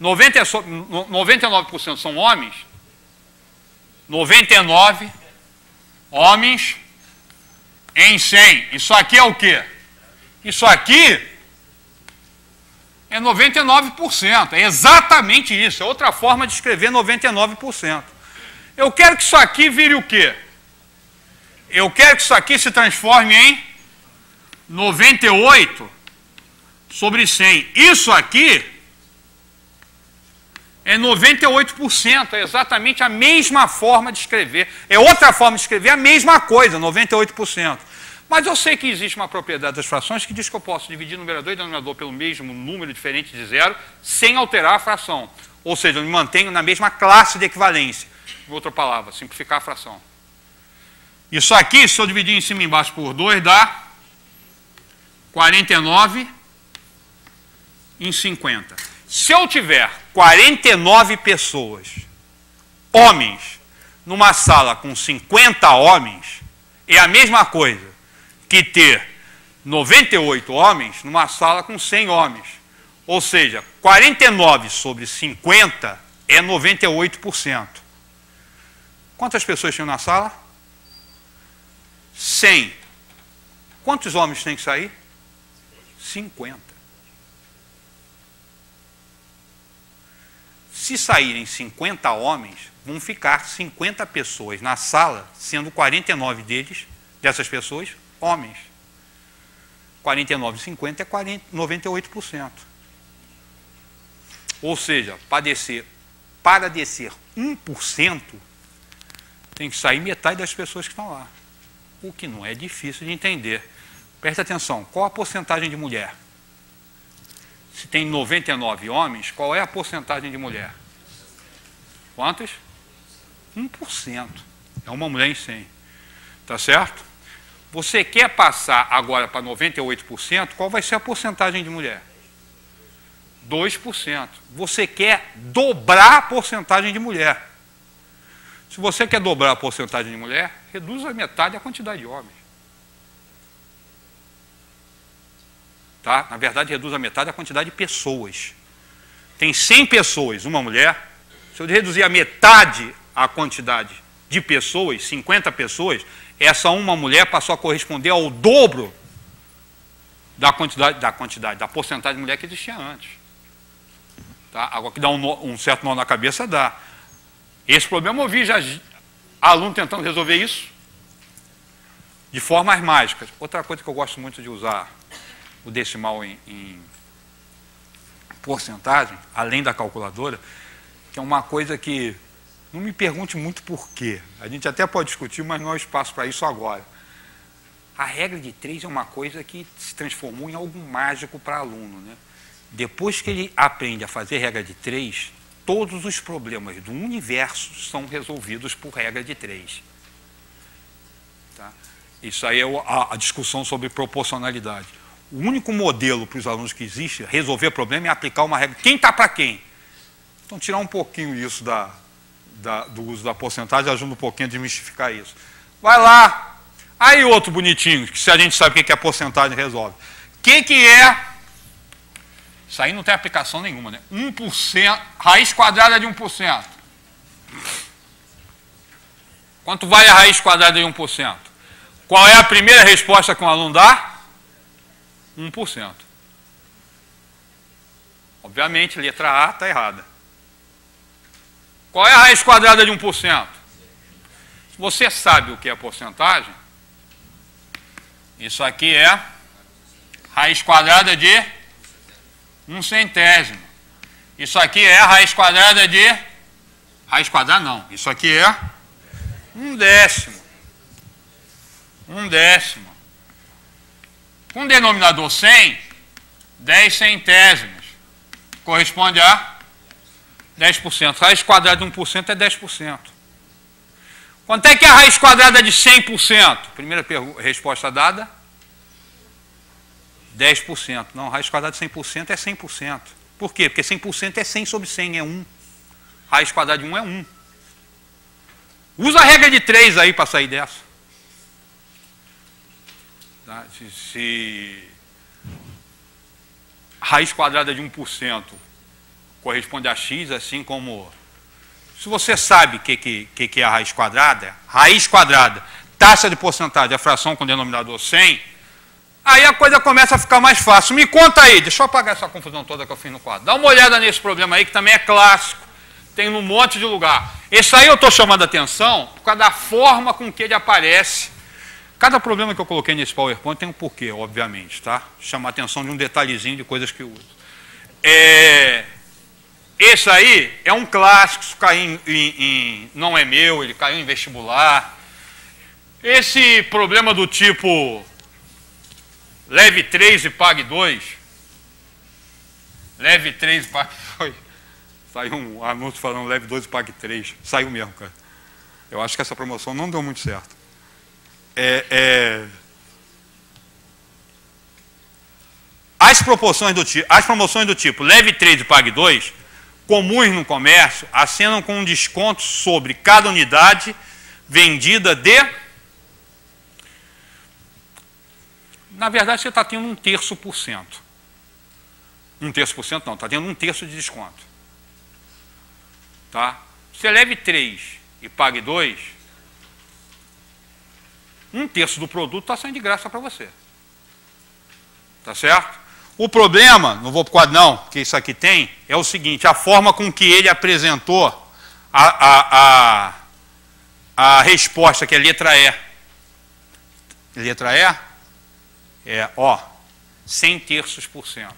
99% são homens, 99 homens em 100. Isso aqui é o quê? Isso aqui é 99%. É exatamente isso. É outra forma de escrever 99%. Eu quero que isso aqui vire o quê? Eu quero que isso aqui se transforme em 98 sobre 100. Isso aqui é 98%, é exatamente a mesma forma de escrever. É outra forma de escrever a mesma coisa, 98%. Mas eu sei que existe uma propriedade das frações que diz que eu posso dividir numerador e denominador pelo mesmo número diferente de zero, sem alterar a fração. Ou seja, eu me mantenho na mesma classe de equivalência. Em outra palavra, simplificar a fração. Isso aqui, se eu dividir em cima e embaixo por 2, dá 49 em 50. Se eu tiver 49 pessoas, homens, numa sala com 50 homens, é a mesma coisa que ter 98 homens numa sala com 100 homens. Ou seja, 49 sobre 50 é 98%. Quantas pessoas tinham na sala? 100. Quantos homens tem que sair? 50. Se saírem 50 homens, vão ficar 50 pessoas na sala, sendo 49 dessas pessoas, homens. 49 e 50 é 98%. Ou seja, para descer 1%, tem que sair metade das pessoas que estão lá. O que não é difícil de entender. Preste atenção, qual a porcentagem de mulher? Se tem 99 homens, qual é a porcentagem de mulher? Quantos? 1%. É uma mulher em 100. Tá certo? Você quer passar agora para 98%, qual vai ser a porcentagem de mulher? 2%. Você quer dobrar a porcentagem de mulher. Se você quer dobrar a porcentagem de mulher, reduz a metade a quantidade de homens. Tá? Na verdade, reduz a metade a quantidade de pessoas. Tem 100 pessoas, uma mulher. Se eu reduzir a metade a quantidade de pessoas, 50 pessoas, essa uma mulher passou a corresponder ao dobro da porcentagem de mulher que existia antes. Tá? Agora que dá um certo nó na cabeça, dá. Esse problema eu vi já aluno tentando resolver isso de formas mágicas. Outra coisa que eu gosto muito de usar o decimal em porcentagem, além da calculadora, que é uma coisa que não me pergunte muito por quê. A gente até pode discutir, mas não há espaço para isso agora. A regra de 3 é uma coisa que se transformou em algo mágico para aluno, né? Depois que ele aprende a fazer regra de 3, todos os problemas do universo são resolvidos por regra de 3. Tá? Isso aí é a discussão sobre proporcionalidade. O único modelo para os alunos que existe, resolver problema, é aplicar uma regra. Quem está para quem? Então, tirar um pouquinho isso do uso da porcentagem ajuda um pouquinho a desmistificar isso. Vai lá. Aí outro bonitinho, que se a gente sabe o que é a porcentagem, resolve. O que é? Isso aí não tem aplicação nenhuma, né? 1%, raiz quadrada de 1%. Quanto vale a raiz quadrada de 1%? Qual é a primeira resposta que um aluno dá? 1%. Obviamente, letra A está errada. Qual é a raiz quadrada de 1%? Se você sabe o que é porcentagem, isso aqui é raiz quadrada de 1/100. Isso aqui é a raiz quadrada de... Raiz quadrada não. Isso aqui é 1/10. 1/10. Com denominador 100, 10 centésimos. Corresponde a 10%. Raiz quadrada de 1% é 10%. Quanto é que é a raiz quadrada de 100%? Primeira resposta dada. 10%. Não, raiz quadrada de 100% é 100%. Por quê? Porque 100% é 100 sobre 100, é 1. Raiz quadrada de 1 é 1. Usa a regra de 3 aí para sair dessa. Tá? Se raiz quadrada de 1% corresponde a x, assim como... Se você sabe o que é a raiz quadrada, taxa de porcentagem, a fração com denominador 100, aí a coisa começa a ficar mais fácil. Me conta aí, deixa eu apagar essa confusão toda que eu fiz no quadro. Dá uma olhada nesse problema aí, que também é clássico, tem num monte de lugar. Esse aí eu estou chamando a atenção por causa da forma com que ele aparece. Cada problema que eu coloquei nesse PowerPoint tem um porquê, obviamente, tá? Chamar a atenção de um detalhezinho de coisas que eu uso. Esse aí é um clássico, isso caiu não é meu, ele caiu em vestibular. Esse problema do tipo leve 3 e pague 2, leve 3 e pague 2, saiu um anúncio falando leve 2 e pague 3, saiu mesmo, cara. Eu acho que essa promoção não deu muito certo. As promoções do tipo leve 3 e pague 2, comuns no comércio, acenam com um desconto sobre cada unidade vendida de... Na verdade, você está tendo 1/3%. 1/3% não, está tendo 1/3 de desconto. Tá? Você leve 3 e pague 2, 1/3 do produto está saindo de graça para você. Tá certo? O problema, não vou para o quadro não, porque isso aqui tem, é o seguinte, a forma com que ele apresentou a resposta, que é letra E. Letra E é, ó, 100/3%.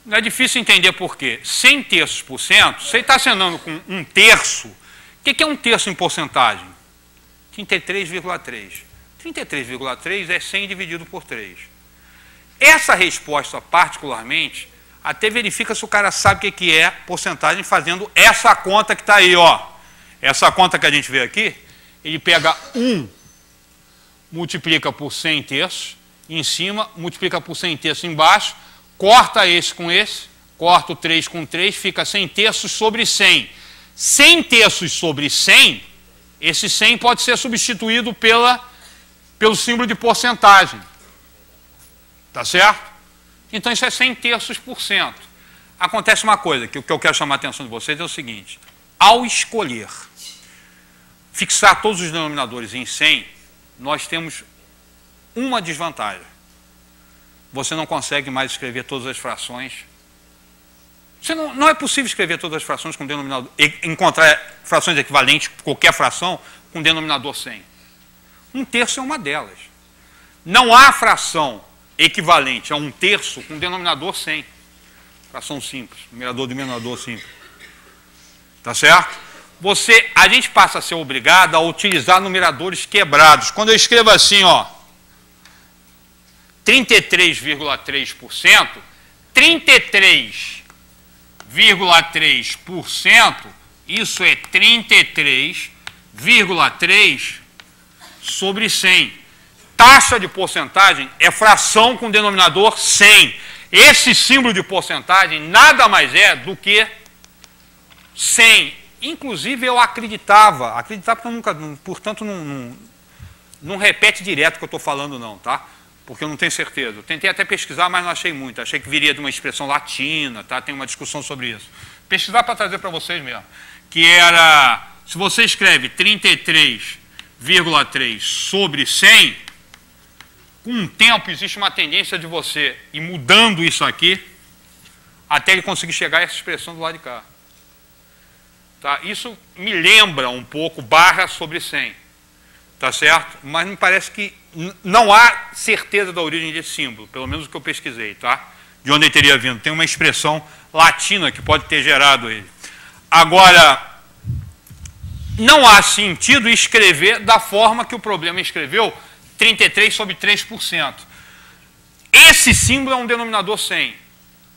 Não é difícil entender por quê. 100/3%, você está acenando com 1/3, o que é 1/3 em porcentagem? 33,3. 33,3 é 100 dividido por 3. Essa resposta, particularmente, até verifica se o cara sabe o que é porcentagem fazendo essa conta que está aí, ó. Essa conta que a gente vê aqui, ele pega 1, multiplica por 100/3 em cima, multiplica por 100/3 embaixo, corta esse com esse, corta o 3 com 3, fica 100/3 sobre 100. 100/3 sobre 100, esse 100 pode ser substituído pelo símbolo de porcentagem. Tá certo? Então isso é 100/3%. Acontece uma coisa, que o que eu quero chamar a atenção de vocês é o seguinte: ao escolher fixar todos os denominadores em 100, nós temos uma desvantagem. Você não consegue mais escrever todas as frações. Não é possível escrever todas as frações com denominador, encontrar frações equivalentes, qualquer fração, com denominador 100. 1/3 é uma delas. Não há fração equivalente a 1/3 com denominador 100. Fração simples, numerador e denominador simples. Tá certo? A gente passa a ser obrigado a utilizar numeradores quebrados. Quando eu escrevo assim, ó, 33,3%, 33,3%, isso é 33,3 sobre 100. Taxa de porcentagem é fração com denominador 100. Esse símbolo de porcentagem nada mais é do que 100. Inclusive eu acreditava porque eu nunca, portanto não repete direto o que eu estou falando não, tá? Porque eu não tenho certeza. Eu tentei até pesquisar, mas não achei muito. Achei que viria de uma expressão latina, tá? Tem uma discussão sobre isso. Pesquisar para trazer para vocês mesmo. Que era, se você escreve 33,3 sobre 100, com um tempo existe uma tendência de você ir mudando isso aqui até ele conseguir chegar a essa expressão do lado de cá. Tá? Isso me lembra um pouco barra sobre 100. Tá certo? Mas me parece que não há certeza da origem desse símbolo, pelo menos o que eu pesquisei, tá? De onde ele teria vindo. Tem uma expressão latina que pode ter gerado ele. Agora, não há sentido escrever da forma que o problema escreveu, 33 sobre 3%. Esse símbolo é um denominador 100.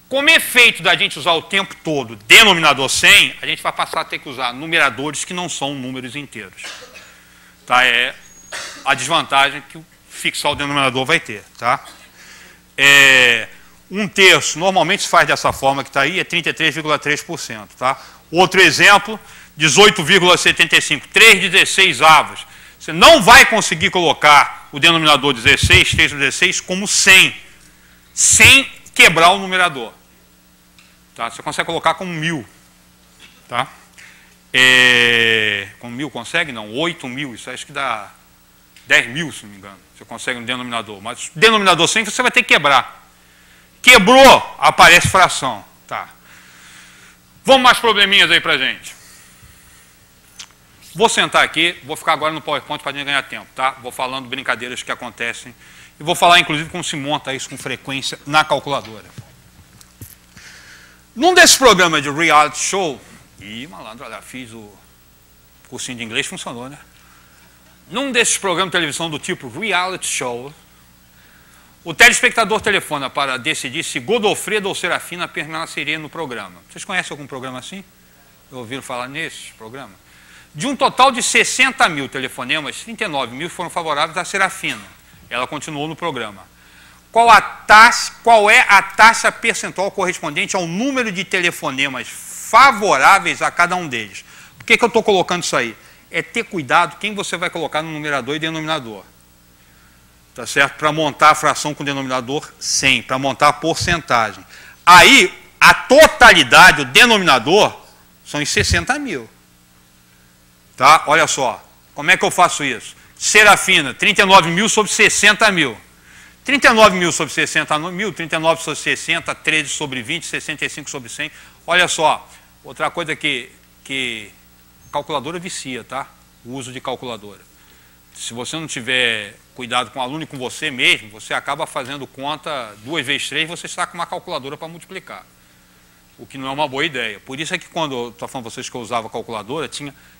Como efeito da gente usar o tempo todo denominador 100, a gente vai passar a ter que usar numeradores que não são números inteiros. Tá? É a desvantagem que fixar o denominador vai ter. Tá? 1/3 normalmente se faz dessa forma que está aí, é 33,3%. Tá? Outro exemplo, 18,75, 3/16. Você não vai conseguir colocar o denominador 16, 3/16, como 100, sem quebrar o numerador. Tá? Você consegue colocar como 1000. Tá? Com 1000 consegue? Não, 8.000, isso acho que dá 10.000, se não me engano. Você consegue no denominador. Mas o denominador 100 você vai ter que quebrar. Quebrou, aparece fração. Tá. Vamos mais probleminhas aí pra gente. Vou sentar aqui, vou ficar agora no PowerPoint para ganhar tempo, tá? Vou falando brincadeiras que acontecem. E vou falar, inclusive, como se monta isso com frequência na calculadora. Num desses programas de reality show, e malandro, olha, fiz o cursinho de inglês, funcionou, né? Num desses programas de televisão do tipo reality show, o telespectador telefona para decidir se Godofredo ou Serafina permaneceria no programa. Vocês conhecem algum programa assim? Ouviram falar nesse programa? De um total de 60.000 telefonemas, 39.000 foram favoráveis à Serafina. Ela continuou no programa. Qual é a taxa percentual correspondente ao número de telefonemas favoráveis a cada um deles? Por que eu estou colocando isso aí? É ter cuidado quem você vai colocar no numerador e denominador. Tá certo? Para montar a fração com o denominador 100, para montar a porcentagem. Aí, a totalidade, o denominador, são em 60.000. Tá? Olha só, como é que eu faço isso? Serafina, 39.000 sobre 60.000. 39.000 sobre 60.000, 39 sobre 60, 13 sobre 20, 65 sobre 100. Olha só, outra coisa que calculadora vicia, tá? O uso de calculadora. Se você não tiver cuidado com o aluno e com você mesmo, você acaba fazendo conta 2 vezes 3, você está com uma calculadora para multiplicar. O que não é uma boa ideia. Por isso é que quando eu estou falando para vocês que eu usava calculadora,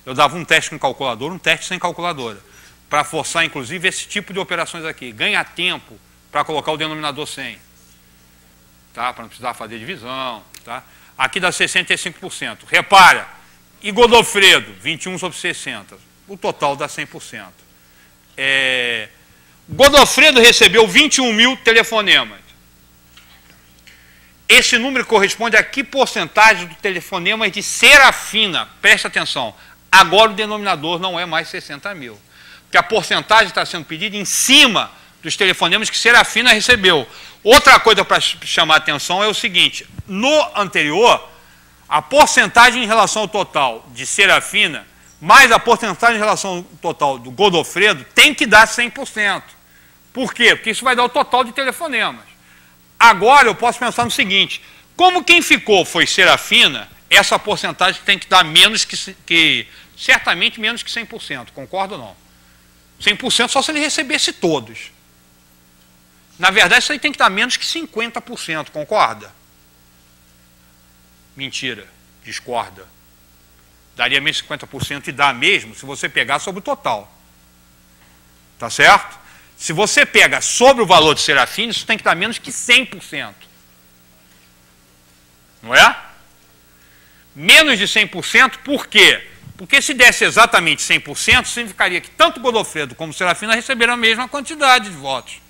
eu dava um teste com calculadora, um teste sem calculadora. Para forçar, inclusive, esse tipo de operações aqui. Ganha tempo para colocar o denominador 100. Tá? Para não precisar fazer divisão. Tá? Aqui dá 65%. Repara, e Godofredo, 21 sobre 60. O total dá 100%. Godofredo recebeu 21.000 telefonemas. Esse número corresponde a que porcentagem do telefonema de Serafina? Presta atenção. Agora o denominador não é mais 60.000. Porque a porcentagem está sendo pedida em cima dos telefonemas que Serafina recebeu. Outra coisa para chamar a atenção é o seguinte. No anterior, a porcentagem em relação ao total de Serafina, mais a porcentagem em relação ao total do Godofredo, tem que dar 100%. Por quê? Porque isso vai dar o total de telefonemas. Agora eu posso pensar no seguinte, como quem ficou foi Serafina, essa porcentagem tem que dar menos certamente menos que 100%, concorda ou não? 100% só se ele recebesse todos. Na verdade, isso aí tem que dar menos que 50%, concorda? Mentira, discorda. Daria menos que 50% e dá mesmo se você pegar sobre o total. Tá certo? Se você pega sobre o valor de Serafina, isso tem que dar menos que 100%. Não é? Menos de 100%, por quê? Porque se desse exatamente 100%, significaria que tanto Godofredo como Serafina receberam a mesma quantidade de votos.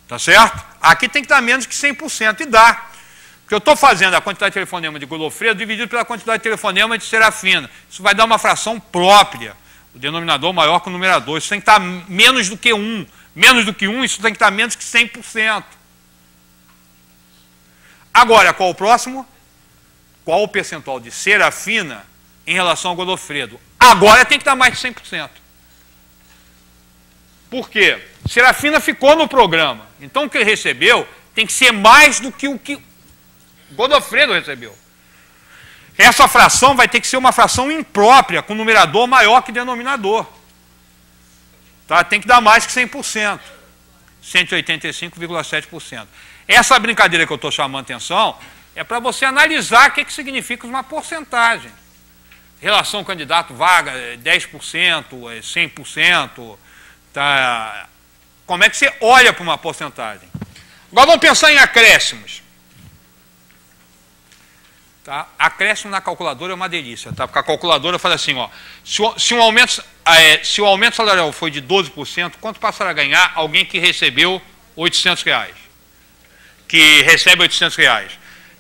Tá certo? Aqui tem que dar menos que 100% e dá. Porque eu estou fazendo a quantidade de telefonema de Godofredo dividido pela quantidade de telefonema de Serafina. Isso vai dar uma fração própria. O denominador maior que o numerador. Isso tem que estar menos do que 1. Menos do que 1, isso tem que estar menos que 100%. Agora, qual o próximo? Qual o percentual de Serafina em relação ao Godofredo? Agora tem que dar mais de 100%. Por quê? Serafina ficou no programa. Então o que ele recebeu tem que ser mais do que o que Godofredo recebeu. Essa fração vai ter que ser uma fração imprópria, com numerador maior que denominador. Tá? Tem que dar mais que 100%. 185,7%. Essa brincadeira que eu estou chamando atenção é para você analisar o que significa uma porcentagem. Relação candidato-vaga, 10%, 100%. Tá? Como é que você olha para uma porcentagem? Agora vamos pensar em acréscimos. Tá? Acréscimo na calculadora é uma delícia, tá? Porque a calculadora fala assim, ó, se o aumento salarial foi de 12%, quanto passará a ganhar alguém que recebeu R$800? Que recebe R$800.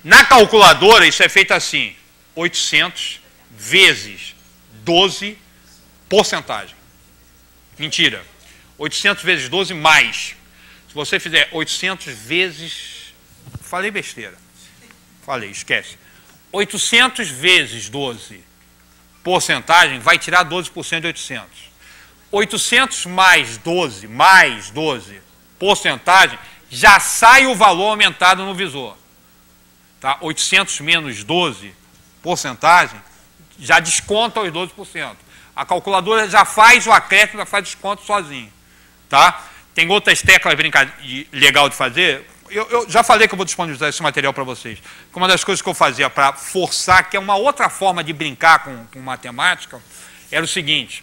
Na calculadora, isso é feito assim, 800 vezes 12, porcentagem. Mentira. 800 vezes 12 mais. Se você fizer 800 vezes... Falei besteira. Falei, esquece. 800 vezes 12 porcentagem vai tirar 12% de 800. 800 mais 12 porcentagem, já sai o valor aumentado no visor. Tá? 800 menos 12 porcentagem, já desconta os 12%. A calculadora já faz o acréscimo, já faz desconto sozinho. Tá? Tem outras teclas legal de fazer. Eu já falei que eu vou disponibilizar esse material para vocês. Uma das coisas que eu fazia para forçar, que é uma outra forma de brincar com matemática, era o seguinte.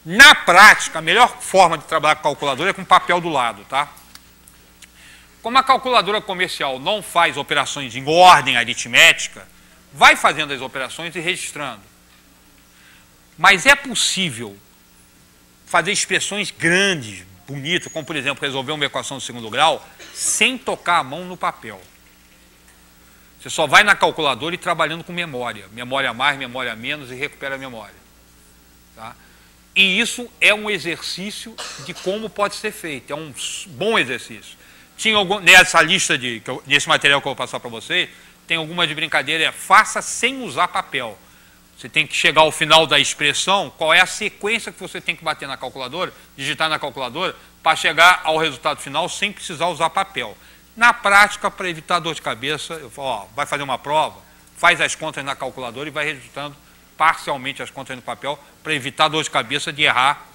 Na prática, a melhor forma de trabalhar com calculadora é com papel do lado. Tá? Como a calculadora comercial não faz operações em ordem aritmética, vai fazendo as operações e registrando. Mas é possível fazer expressões grandes, bonitas, como, por exemplo, resolver uma equação de segundo grau, sem tocar a mão no papel. Você só vai na calculadora e trabalhando com memória. Memória mais, memória menos e recupera a memória. Tá? E isso é um exercício de como pode ser feito. É um bom exercício. Nessa lista, nesse material que eu vou passar para vocês, tem alguma de brincadeira, faça sem usar papel. Você tem que chegar ao final da expressão, qual é a sequência que você tem que bater na calculadora, digitar na calculadora, para chegar ao resultado final sem precisar usar papel. Na prática, para evitar dor de cabeça, eu falo, ó, vai fazer uma prova, faz as contas na calculadora e vai registrando parcialmente as contas no papel, para evitar dor de cabeça de errar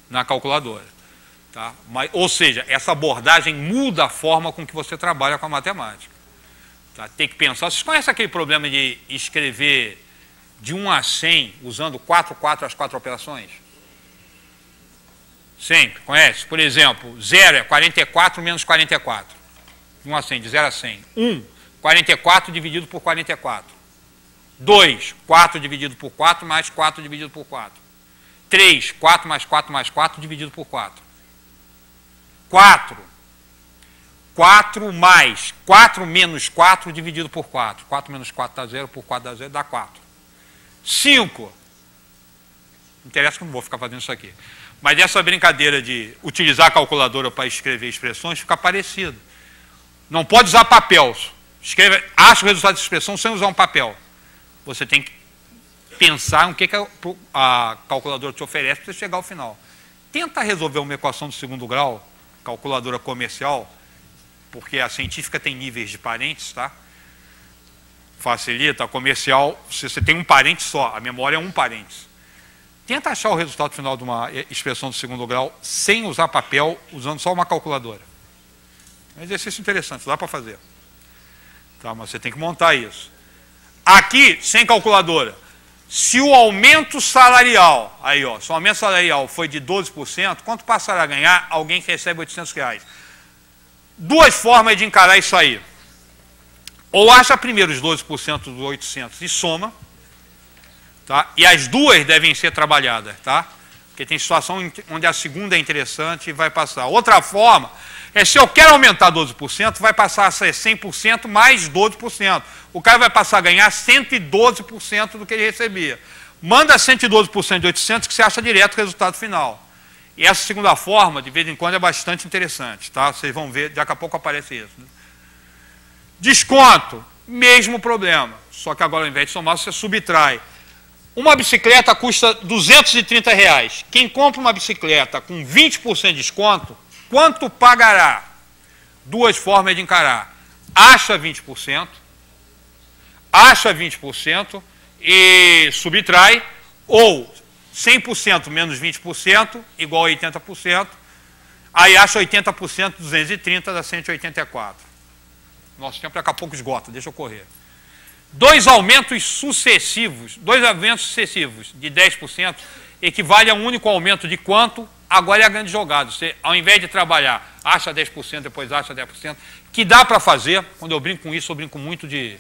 na calculadora. Tá? Ou seja, essa abordagem muda a forma com que você trabalha com a matemática. Tá? Tem que pensar. Vocês conhecem aquele problema de escrever de 1 a 100 usando 4 as 4 operações? Sempre, conhece? Por exemplo, 0 é 44 menos 44. De 1 a 100, de 0 a 100. 1, 44 dividido por 44. 2, 4 dividido por 4 mais 4 dividido por 4. 3, 4 mais 4 mais 4 dividido por 4. 4 mais 4 menos 4 dividido por 4. 4 menos 4 dá 0, por 4 dá 0, dá 4. 5. Não interessa que eu não vou ficar fazendo isso aqui. Mas essa brincadeira de utilizar a calculadora para escrever expressões fica parecido. Não pode usar papel. Acha o resultado de expressão sem usar um papel. Você tem que pensar no que a calculadora te oferece para você chegar ao final. Tenta resolver uma equação de segundo grau, calculadora comercial, porque a científica tem níveis de parentes, tá? Facilita, a comercial, se você tem um parente só, a memória é um parente. Tenta achar o resultado final de uma expressão de segundo grau sem usar papel, usando só uma calculadora. É um exercício interessante, dá para fazer. Tá, mas você tem que montar isso. Aqui, sem calculadora, se o aumento salarial, aí ó, se o aumento salarial foi de 12%, quanto passará a ganhar alguém que recebe R$800? Duas formas de encarar isso aí. Ou acha primeiro os 12% dos 800 e soma, tá? E as duas devem ser trabalhadas, tá? Porque tem situação onde a segunda é interessante e vai passar. Outra forma é, se eu quero aumentar 12%, vai passar a ser 100% mais 12%. O cara vai passar a ganhar 112% do que ele recebia. Manda 112% de 800 que você acha direto o resultado final. E essa segunda forma, de vez em quando, é bastante interessante, tá? Vocês vão ver, daqui a pouco aparece isso. Né? Desconto, mesmo problema. Só que agora, ao invés de somar, você subtrai. Uma bicicleta custa R$230. Quem compra uma bicicleta com 20% de desconto, quanto pagará? Duas formas de encarar. Acha 20%, e subtrai, ou 100% menos 20% igual a 80%, aí acha 80%, 230 dá 184. Nosso tempo daqui a pouco esgota, deixa eu correr. Dois aumentos sucessivos de 10% equivale a um único aumento de quanto? Agora é a grande jogada. Você, ao invés de trabalhar, acha 10%, depois acha 10%, que dá para fazer. Quando eu brinco com isso, eu brinco muito de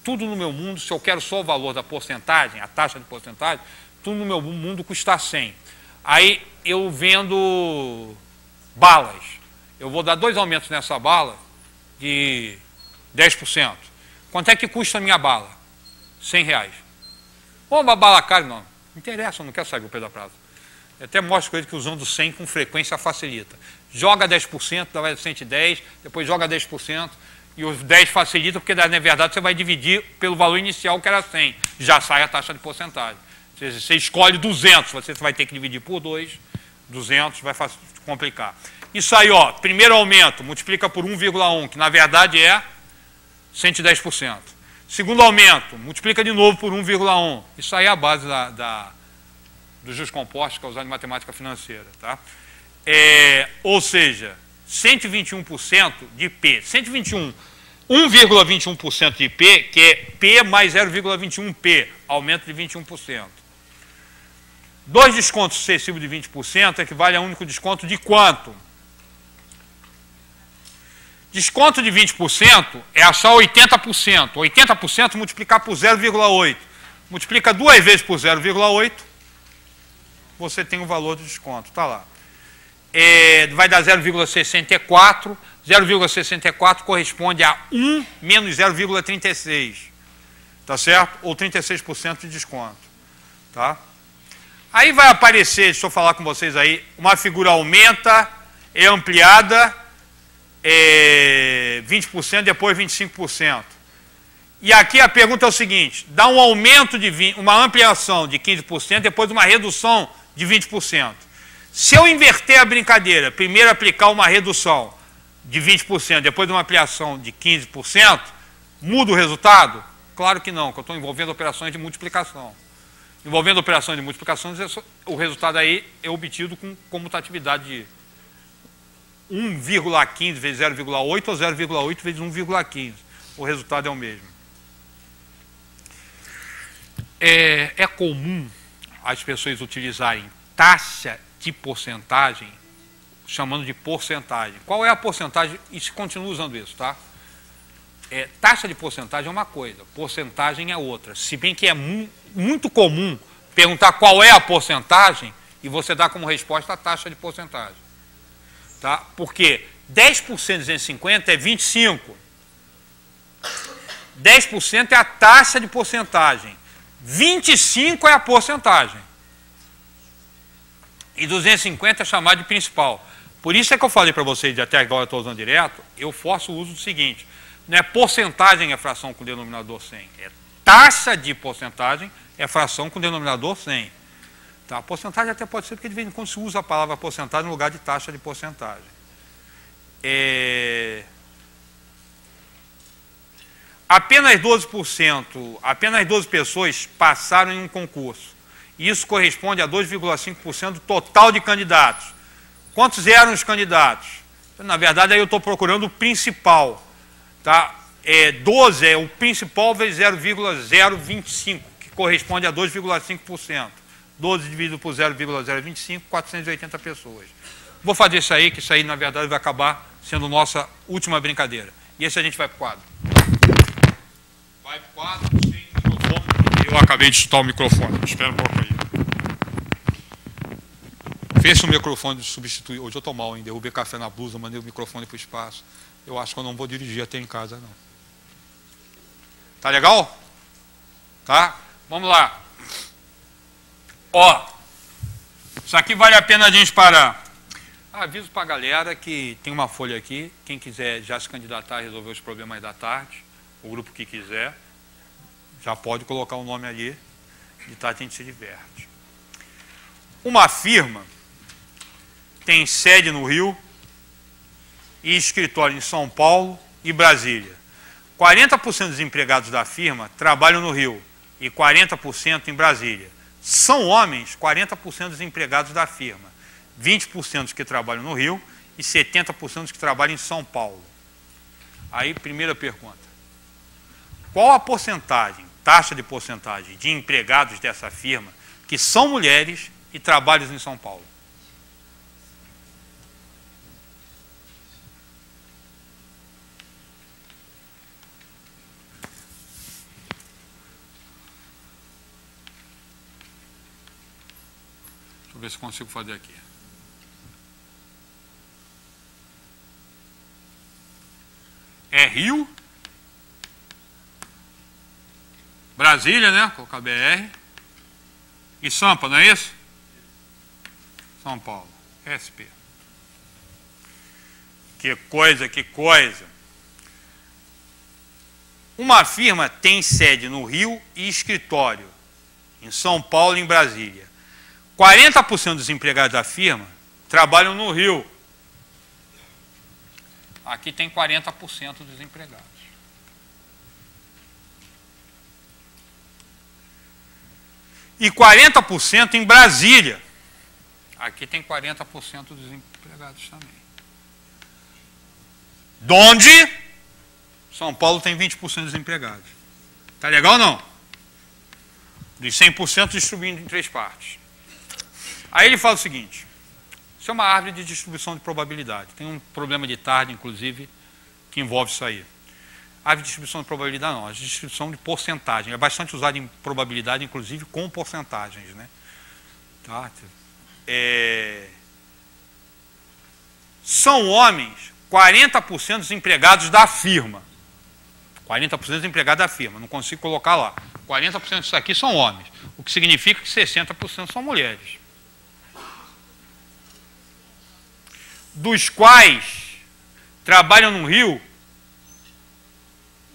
tudo no meu mundo. Se eu quero só o valor da porcentagem, a taxa de porcentagem, tudo no meu mundo custa 100. Aí eu vendo balas. Eu vou dar dois aumentos nessa bala de 10%. Quanto é que custa a minha bala? R$100. Ou uma bala cara? Não interessa, eu não quero saber o preço da praça. Eu até mostro com ele que usando 100 com frequência facilita. Joga 10%, dá 110, depois joga 10% E os 10 facilita, porque na verdade você vai dividir pelo valor inicial, que era 100. Já sai a taxa de porcentagem. Você escolhe 200, você vai ter que dividir por 2. 200 vai complicar. Isso aí, ó, primeiro aumento, multiplica por 1,1, que na verdade é 110%. Segundo aumento, multiplica de novo por 1,1. Isso aí é a base dos juros compostos, que é usado em matemática financeira. Tá? Ou seja, 121% de P. 1,21% de P, que é P mais 0,21P, aumento de 21%. Dois descontos sucessivos de 20% equivale a um único desconto de quanto? Desconto de 20% é achar 80%. 80% multiplicar por 0,8. Multiplica 2 vezes por 0,8, você tem o valor do desconto. Está lá. Vai dar 0,64. 0,64 corresponde a 1 menos 0,36. Tá certo? Ou 36% de desconto. Tá? Aí vai aparecer, deixa eu falar com vocês aí, uma figura aumenta, é ampliada, 20%, depois 25%. E aqui a pergunta é o seguinte, dá um aumento de uma ampliação de 15%, depois uma redução de 20%. Se eu inverter a brincadeira, primeiro aplicar uma redução de 20%, depois uma ampliação de 15%, muda o resultado? Claro que não, porque eu estou envolvendo operações de multiplicação. Envolvendo operações de multiplicação, o resultado aí é obtido com comutatividade de 1,15 vezes 0,8 ou 0,8 vezes 1,15. O resultado é o mesmo. É comum as pessoas utilizarem taxa de porcentagem, chamando de porcentagem. Qual é a porcentagem? E se continua usando isso, tá? Taxa de porcentagem é uma coisa, porcentagem é outra. Se bem que é muito comum perguntar qual é a porcentagem e você dá como resposta a taxa de porcentagem. Tá? Porque 10% de 250 é 25. 10% é a taxa de porcentagem. 25 é a porcentagem. E 250 é chamado de principal. Por isso é que eu falei para vocês, até agora eu estou usando direto, eu forço o uso do seguinte, não é porcentagem é fração com denominador 100, é taxa de porcentagem é fração com denominador 100. Tá? Porcentagem até pode ser porque de vez em quando se usa a palavra porcentagem no lugar de taxa de porcentagem. Apenas 12%, apenas 12 pessoas passaram em um concurso. Isso corresponde a 2,5% do total de candidatos. Quantos eram os candidatos? Na verdade, aí eu estou procurando o principal. Tá? 12 é o principal vezes 0,025, que corresponde a 2,5%. 12 dividido por 0,025, 480 pessoas. Vou fazer isso aí, que isso aí, na verdade, vai acabar sendo nossa última brincadeira. E esse a gente vai para o quadro. Vai para o quadro, sem microfone. Eu acabei de chutar o microfone. Espera um pouco aí. Fecha o microfone de substituir. Hoje eu estou mal, hein? Derrubei café na blusa, mandei o microfone para o espaço. Eu acho que eu não vou dirigir até em casa, não. Tá legal? Tá? Vamos lá. Ó, isso aqui vale a pena a gente parar. Aviso para a galera que tem uma folha aqui. Quem quiser já se candidatar a resolver os problemas da tarde, o grupo que quiser, já pode colocar o nome ali. De tarde a gente se diverte. Uma firma tem sede no Rio e escritório em São Paulo e Brasília. 40% dos empregados da firma trabalham no Rio e 40% em Brasília. São homens, 40% dos empregados da firma. 20% dos que trabalham no Rio e 70% dos que trabalham em São Paulo. Aí, primeira pergunta. Qual a porcentagem, taxa de porcentagem de empregados dessa firma que são mulheres e trabalham em São Paulo? Deixa eu ver se consigo fazer aqui. É Rio, Brasília, né? Colocar BR. E Sampa, não é isso? São Paulo. SP. Que coisa, que coisa. Uma firma tem sede no Rio e escritório em São Paulo e em Brasília. 40% dos empregados da firma trabalham no Rio. Aqui tem 40% dos empregados. E 40% em Brasília. Aqui tem 40% dos empregados também. Donde São Paulo tem 20% dos empregados. Tá legal ou não? Dos 100% distribuindo em 3 partes. Aí ele fala o seguinte, isso é uma árvore de distribuição de probabilidade. Tem um problema de tarde, inclusive, que envolve isso aí. Árvore de distribuição de probabilidade não, a distribuição de porcentagem. É bastante usado em probabilidade, inclusive, com porcentagens, né? Tá? São homens 40% dos empregados da firma. 40% dos empregados da firma, não consigo colocar lá. 40% disso aqui são homens, o que significa que 60% são mulheres. Dos quais trabalham no Rio,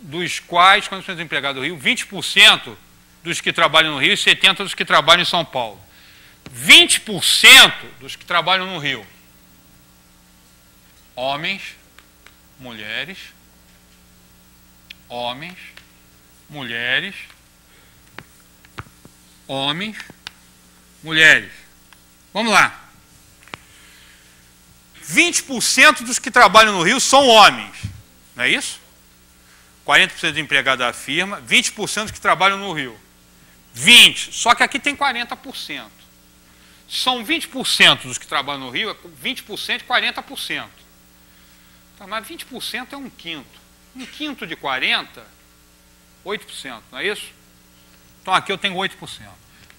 dos quais, quando são empregados no Rio, 20% dos que trabalham no Rio e 70% dos que trabalham em São Paulo. 20% dos que trabalham no Rio. Homens, mulheres, homens, mulheres, homens, mulheres. Vamos lá. 20% dos que trabalham no Rio são homens, não é isso? 40% de empregado da firma, 20% dos que trabalham no Rio. 20%, só que aqui tem 40%. São 20% dos que trabalham no Rio, é 20% e 40%. Tá, mas 20% é um quinto. Um quinto de 40%, 8%, não é isso? Então aqui eu tenho 8%.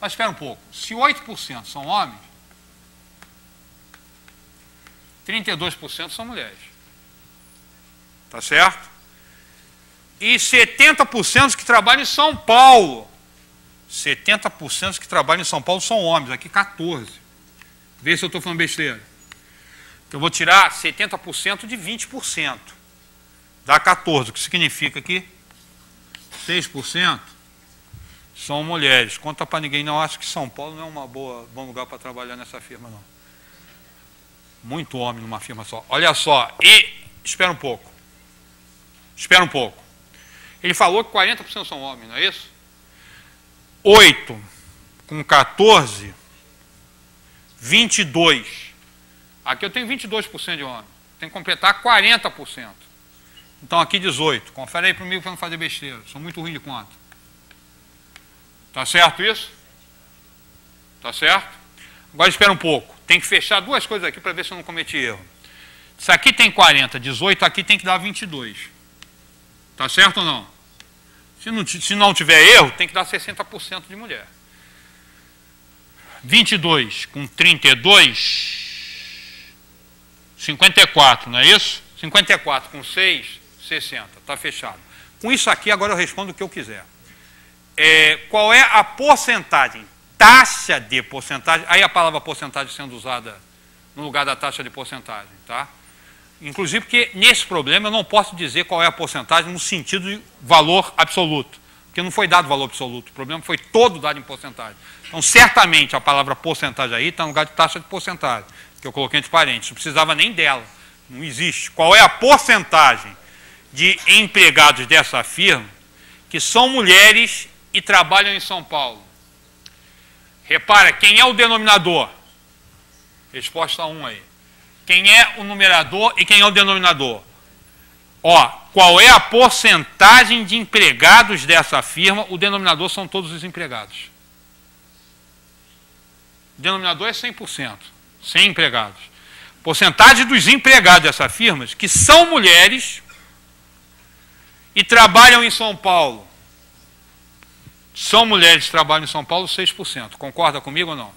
Mas espera um pouco, se 8% são homens, 32% são mulheres. Tá certo? E 70% dos que trabalham em São Paulo. 70% dos que trabalham em São Paulo são homens. Aqui 14%. Vê se eu estou falando besteira. Então eu vou tirar 70% de 20%. Dá 14%, o que significa que 6% são mulheres. Conta para ninguém, não. Acho que São Paulo não é um bom lugar para trabalhar nessa firma, não. Muito homem numa firma só. Olha só, e espera um pouco. Espera um pouco. Ele falou que 40% são homens, não é isso? 8 com 14, 22. Aqui eu tenho 22% de homens. Tem que completar 40%. Então aqui 18. Confere aí comigo para não fazer besteira. Sou muito ruim de conta. Tá certo isso? Tá certo? Agora espera um pouco. Tem que fechar duas coisas aqui para ver se eu não cometi erro. Se aqui tem 40, 18, aqui tem que dar 22. Tá certo ou não? Se não tiver erro, tem que dar 60% de mulher. 22 com 32, 54, não é isso? 54 com 6, 60. Tá fechado. Com isso aqui, agora eu respondo o que eu quiser. Qual é a porcentagem? Taxa de porcentagem, aí a palavra porcentagem sendo usada no lugar da taxa de porcentagem, tá? Inclusive porque nesse problema eu não posso dizer qual é a porcentagem no sentido de valor absoluto, porque não foi dado valor absoluto, o problema foi todo dado em porcentagem. Então certamente a palavra porcentagem aí está no lugar de taxa de porcentagem, que eu coloquei entre parênteses, não precisava nem dela, não existe. Qual é a porcentagem de empregados dessa firma que são mulheres e trabalham em São Paulo? Repara, quem é o denominador? Resposta 1 aí. Quem é o numerador e quem é o denominador? Ó, qual é a porcentagem de empregados dessa firma? O denominador são todos os empregados. O denominador é 100%, 100 empregados. Porcentagem dos empregados dessa firma que são mulheres e trabalham em São Paulo. São mulheres que trabalham em São Paulo, 6%. Concorda comigo ou não?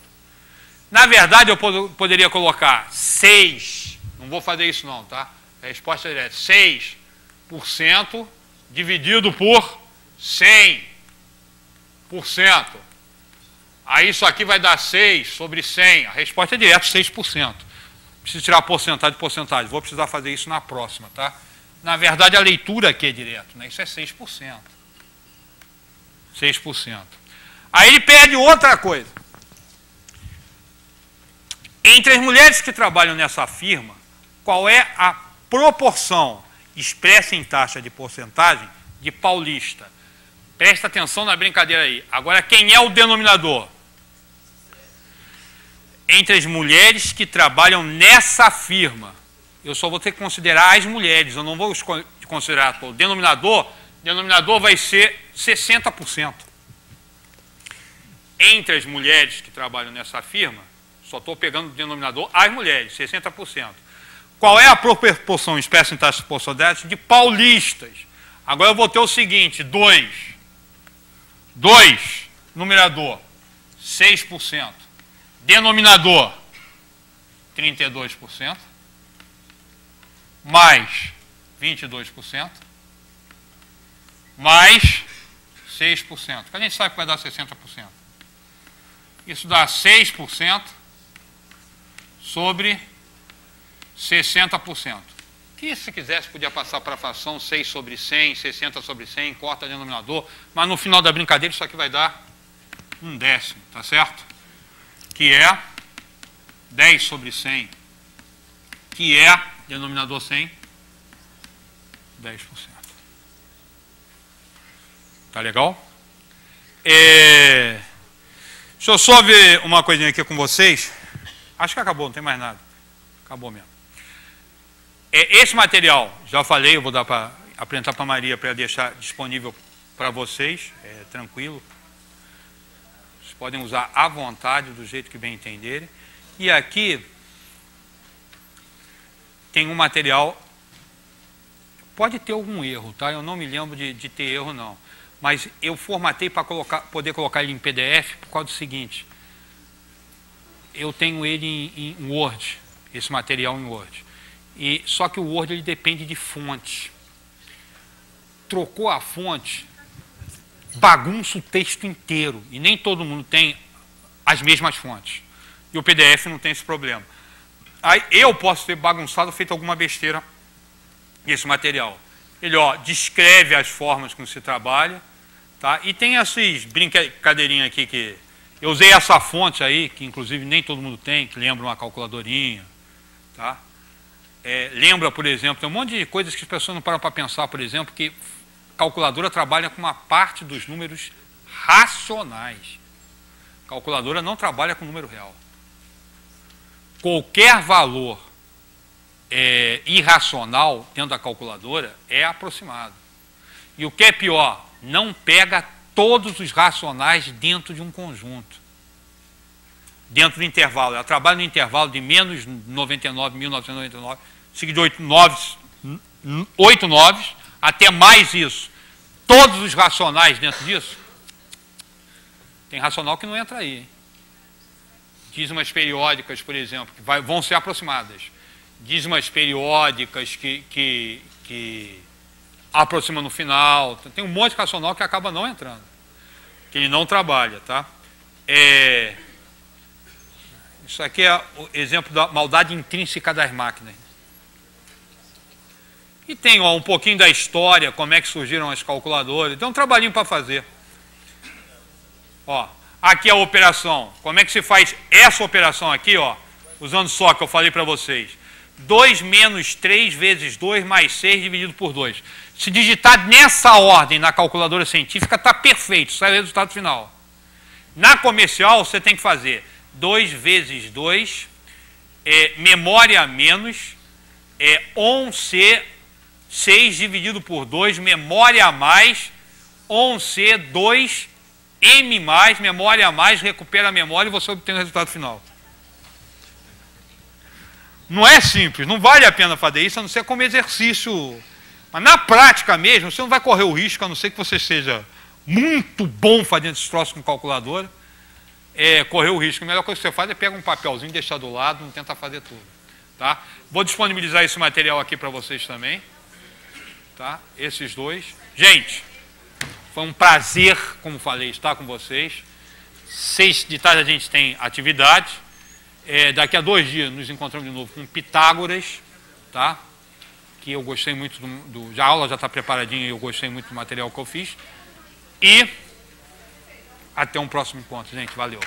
Na verdade, eu poderia colocar 6, não vou fazer isso não, tá? A resposta é 6% dividido por 100%. Aí isso aqui vai dar 6 sobre 100. A resposta é direta, 6%. Preciso tirar a porcentagem de porcentagem. Vou precisar fazer isso na próxima, tá? Na verdade, a leitura aqui é direto, né? Isso é 6%. 6%. Aí ele pede outra coisa. Entre as mulheres que trabalham nessa firma, qual é a proporção expressa em taxa de porcentagem de paulista? Presta atenção na brincadeira aí. Agora, quem é o denominador? Entre as mulheres que trabalham nessa firma. Eu só vou ter que considerar as mulheres, eu não vou considerar o denominador. Denominador vai ser 60%. Entre as mulheres que trabalham nessa firma, só estou pegando o denominador as mulheres, 60%. Qual é a proporção expressa em taxa de porcentagem de paulistas? Agora eu vou ter o seguinte, 2, numerador, 6%. Denominador, 32%. Mais 22%. Mais 6%. Que a gente sabe que vai dar 60%. Isso dá 6% sobre 60%. Que se quisesse podia passar para a fração 6 sobre 100, 60 sobre 100, corta o denominador, mas no final da brincadeira isso aqui vai dar 1/10, tá certo? Que é 10 sobre 100, que é, denominador 100, 10%. Tá legal? Deixa eu só ver uma coisinha aqui com vocês. Acho que acabou, não tem mais nada. Acabou mesmo. Esse material, já falei, eu vou dar para apresentar para a Maria para deixar disponível para vocês, tranquilo. Vocês podem usar à vontade, do jeito que bem entenderem. E aqui tem um material, pode ter algum erro, tá? Eu não me lembro de ter erro, não. Mas eu formatei para poder colocar ele em PDF por causa do seguinte. Eu tenho ele em Word, esse material em Word. Só que o Word ele depende de fonte. Trocou a fonte, bagunça o texto inteiro. E nem todo mundo tem as mesmas fontes. E o PDF não tem esse problema. Aí eu posso ter bagunçado, feito alguma besteira nesse material. Ele descreve as formas como se trabalha, tá? E tem essas brincadeirinhas aqui que eu usei essa fonte aí, que inclusive nem todo mundo tem, que lembra uma calculadorinha, tá? Lembra, por exemplo, tem um monte de coisas que as pessoas não param para pensar, por exemplo, que calculadora trabalha com uma parte dos números racionais. Calculadora não trabalha com número real. Qualquer valor irracional dentro da calculadora é aproximado. E o que é pior, não pega todos os racionais dentro de um conjunto. Dentro do intervalo. Ela trabalha no intervalo de menos 99.999, seguido de 8 noves, até mais isso. Todos os racionais dentro disso, tem racional que não entra aí. Hein? Dízimas periódicas, por exemplo, que vão ser aproximadas. Dízimas periódicas que aproximam no final. Tem um monte de racional que acaba não entrando. Que ele não trabalha, tá? Isso aqui é o exemplo da maldade intrínseca das máquinas. E tem um pouquinho da história, como é que surgiram as calculadoras. Tem um trabalhinho para fazer. Aqui a operação. Como é que se faz essa operação aqui, usando só que eu falei para vocês. 2 menos 3 vezes 2 mais 6 dividido por 2. Se digitar nessa ordem na calculadora científica, está perfeito, sai o resultado final. Na comercial, você tem que fazer 2 vezes 2, memória menos, 1C, 6 dividido por 2, memória mais, 1C, 2, M mais, memória mais, recupera a memória e você obtém o resultado final. Não é simples, não vale a pena fazer isso, a não ser como exercício. Mas na prática mesmo, você não vai correr o risco, a não ser que você seja muito bom fazendo esses troços com calculadora, correr o risco. A melhor coisa que você faz é pegar um papelzinho, deixar do lado, não tenta fazer tudo. Tá? Vou disponibilizar esse material aqui para vocês também. Tá? Esses dois. Gente, foi um prazer, como falei, estar com vocês. 6 de tarde a gente tem atividade. Daqui a 2 dias nos encontramos de novo com Pitágoras. Tá? que eu gostei muito a aula já está preparadinha e eu gostei muito do material que eu fiz. E até um próximo encontro, gente. Valeu!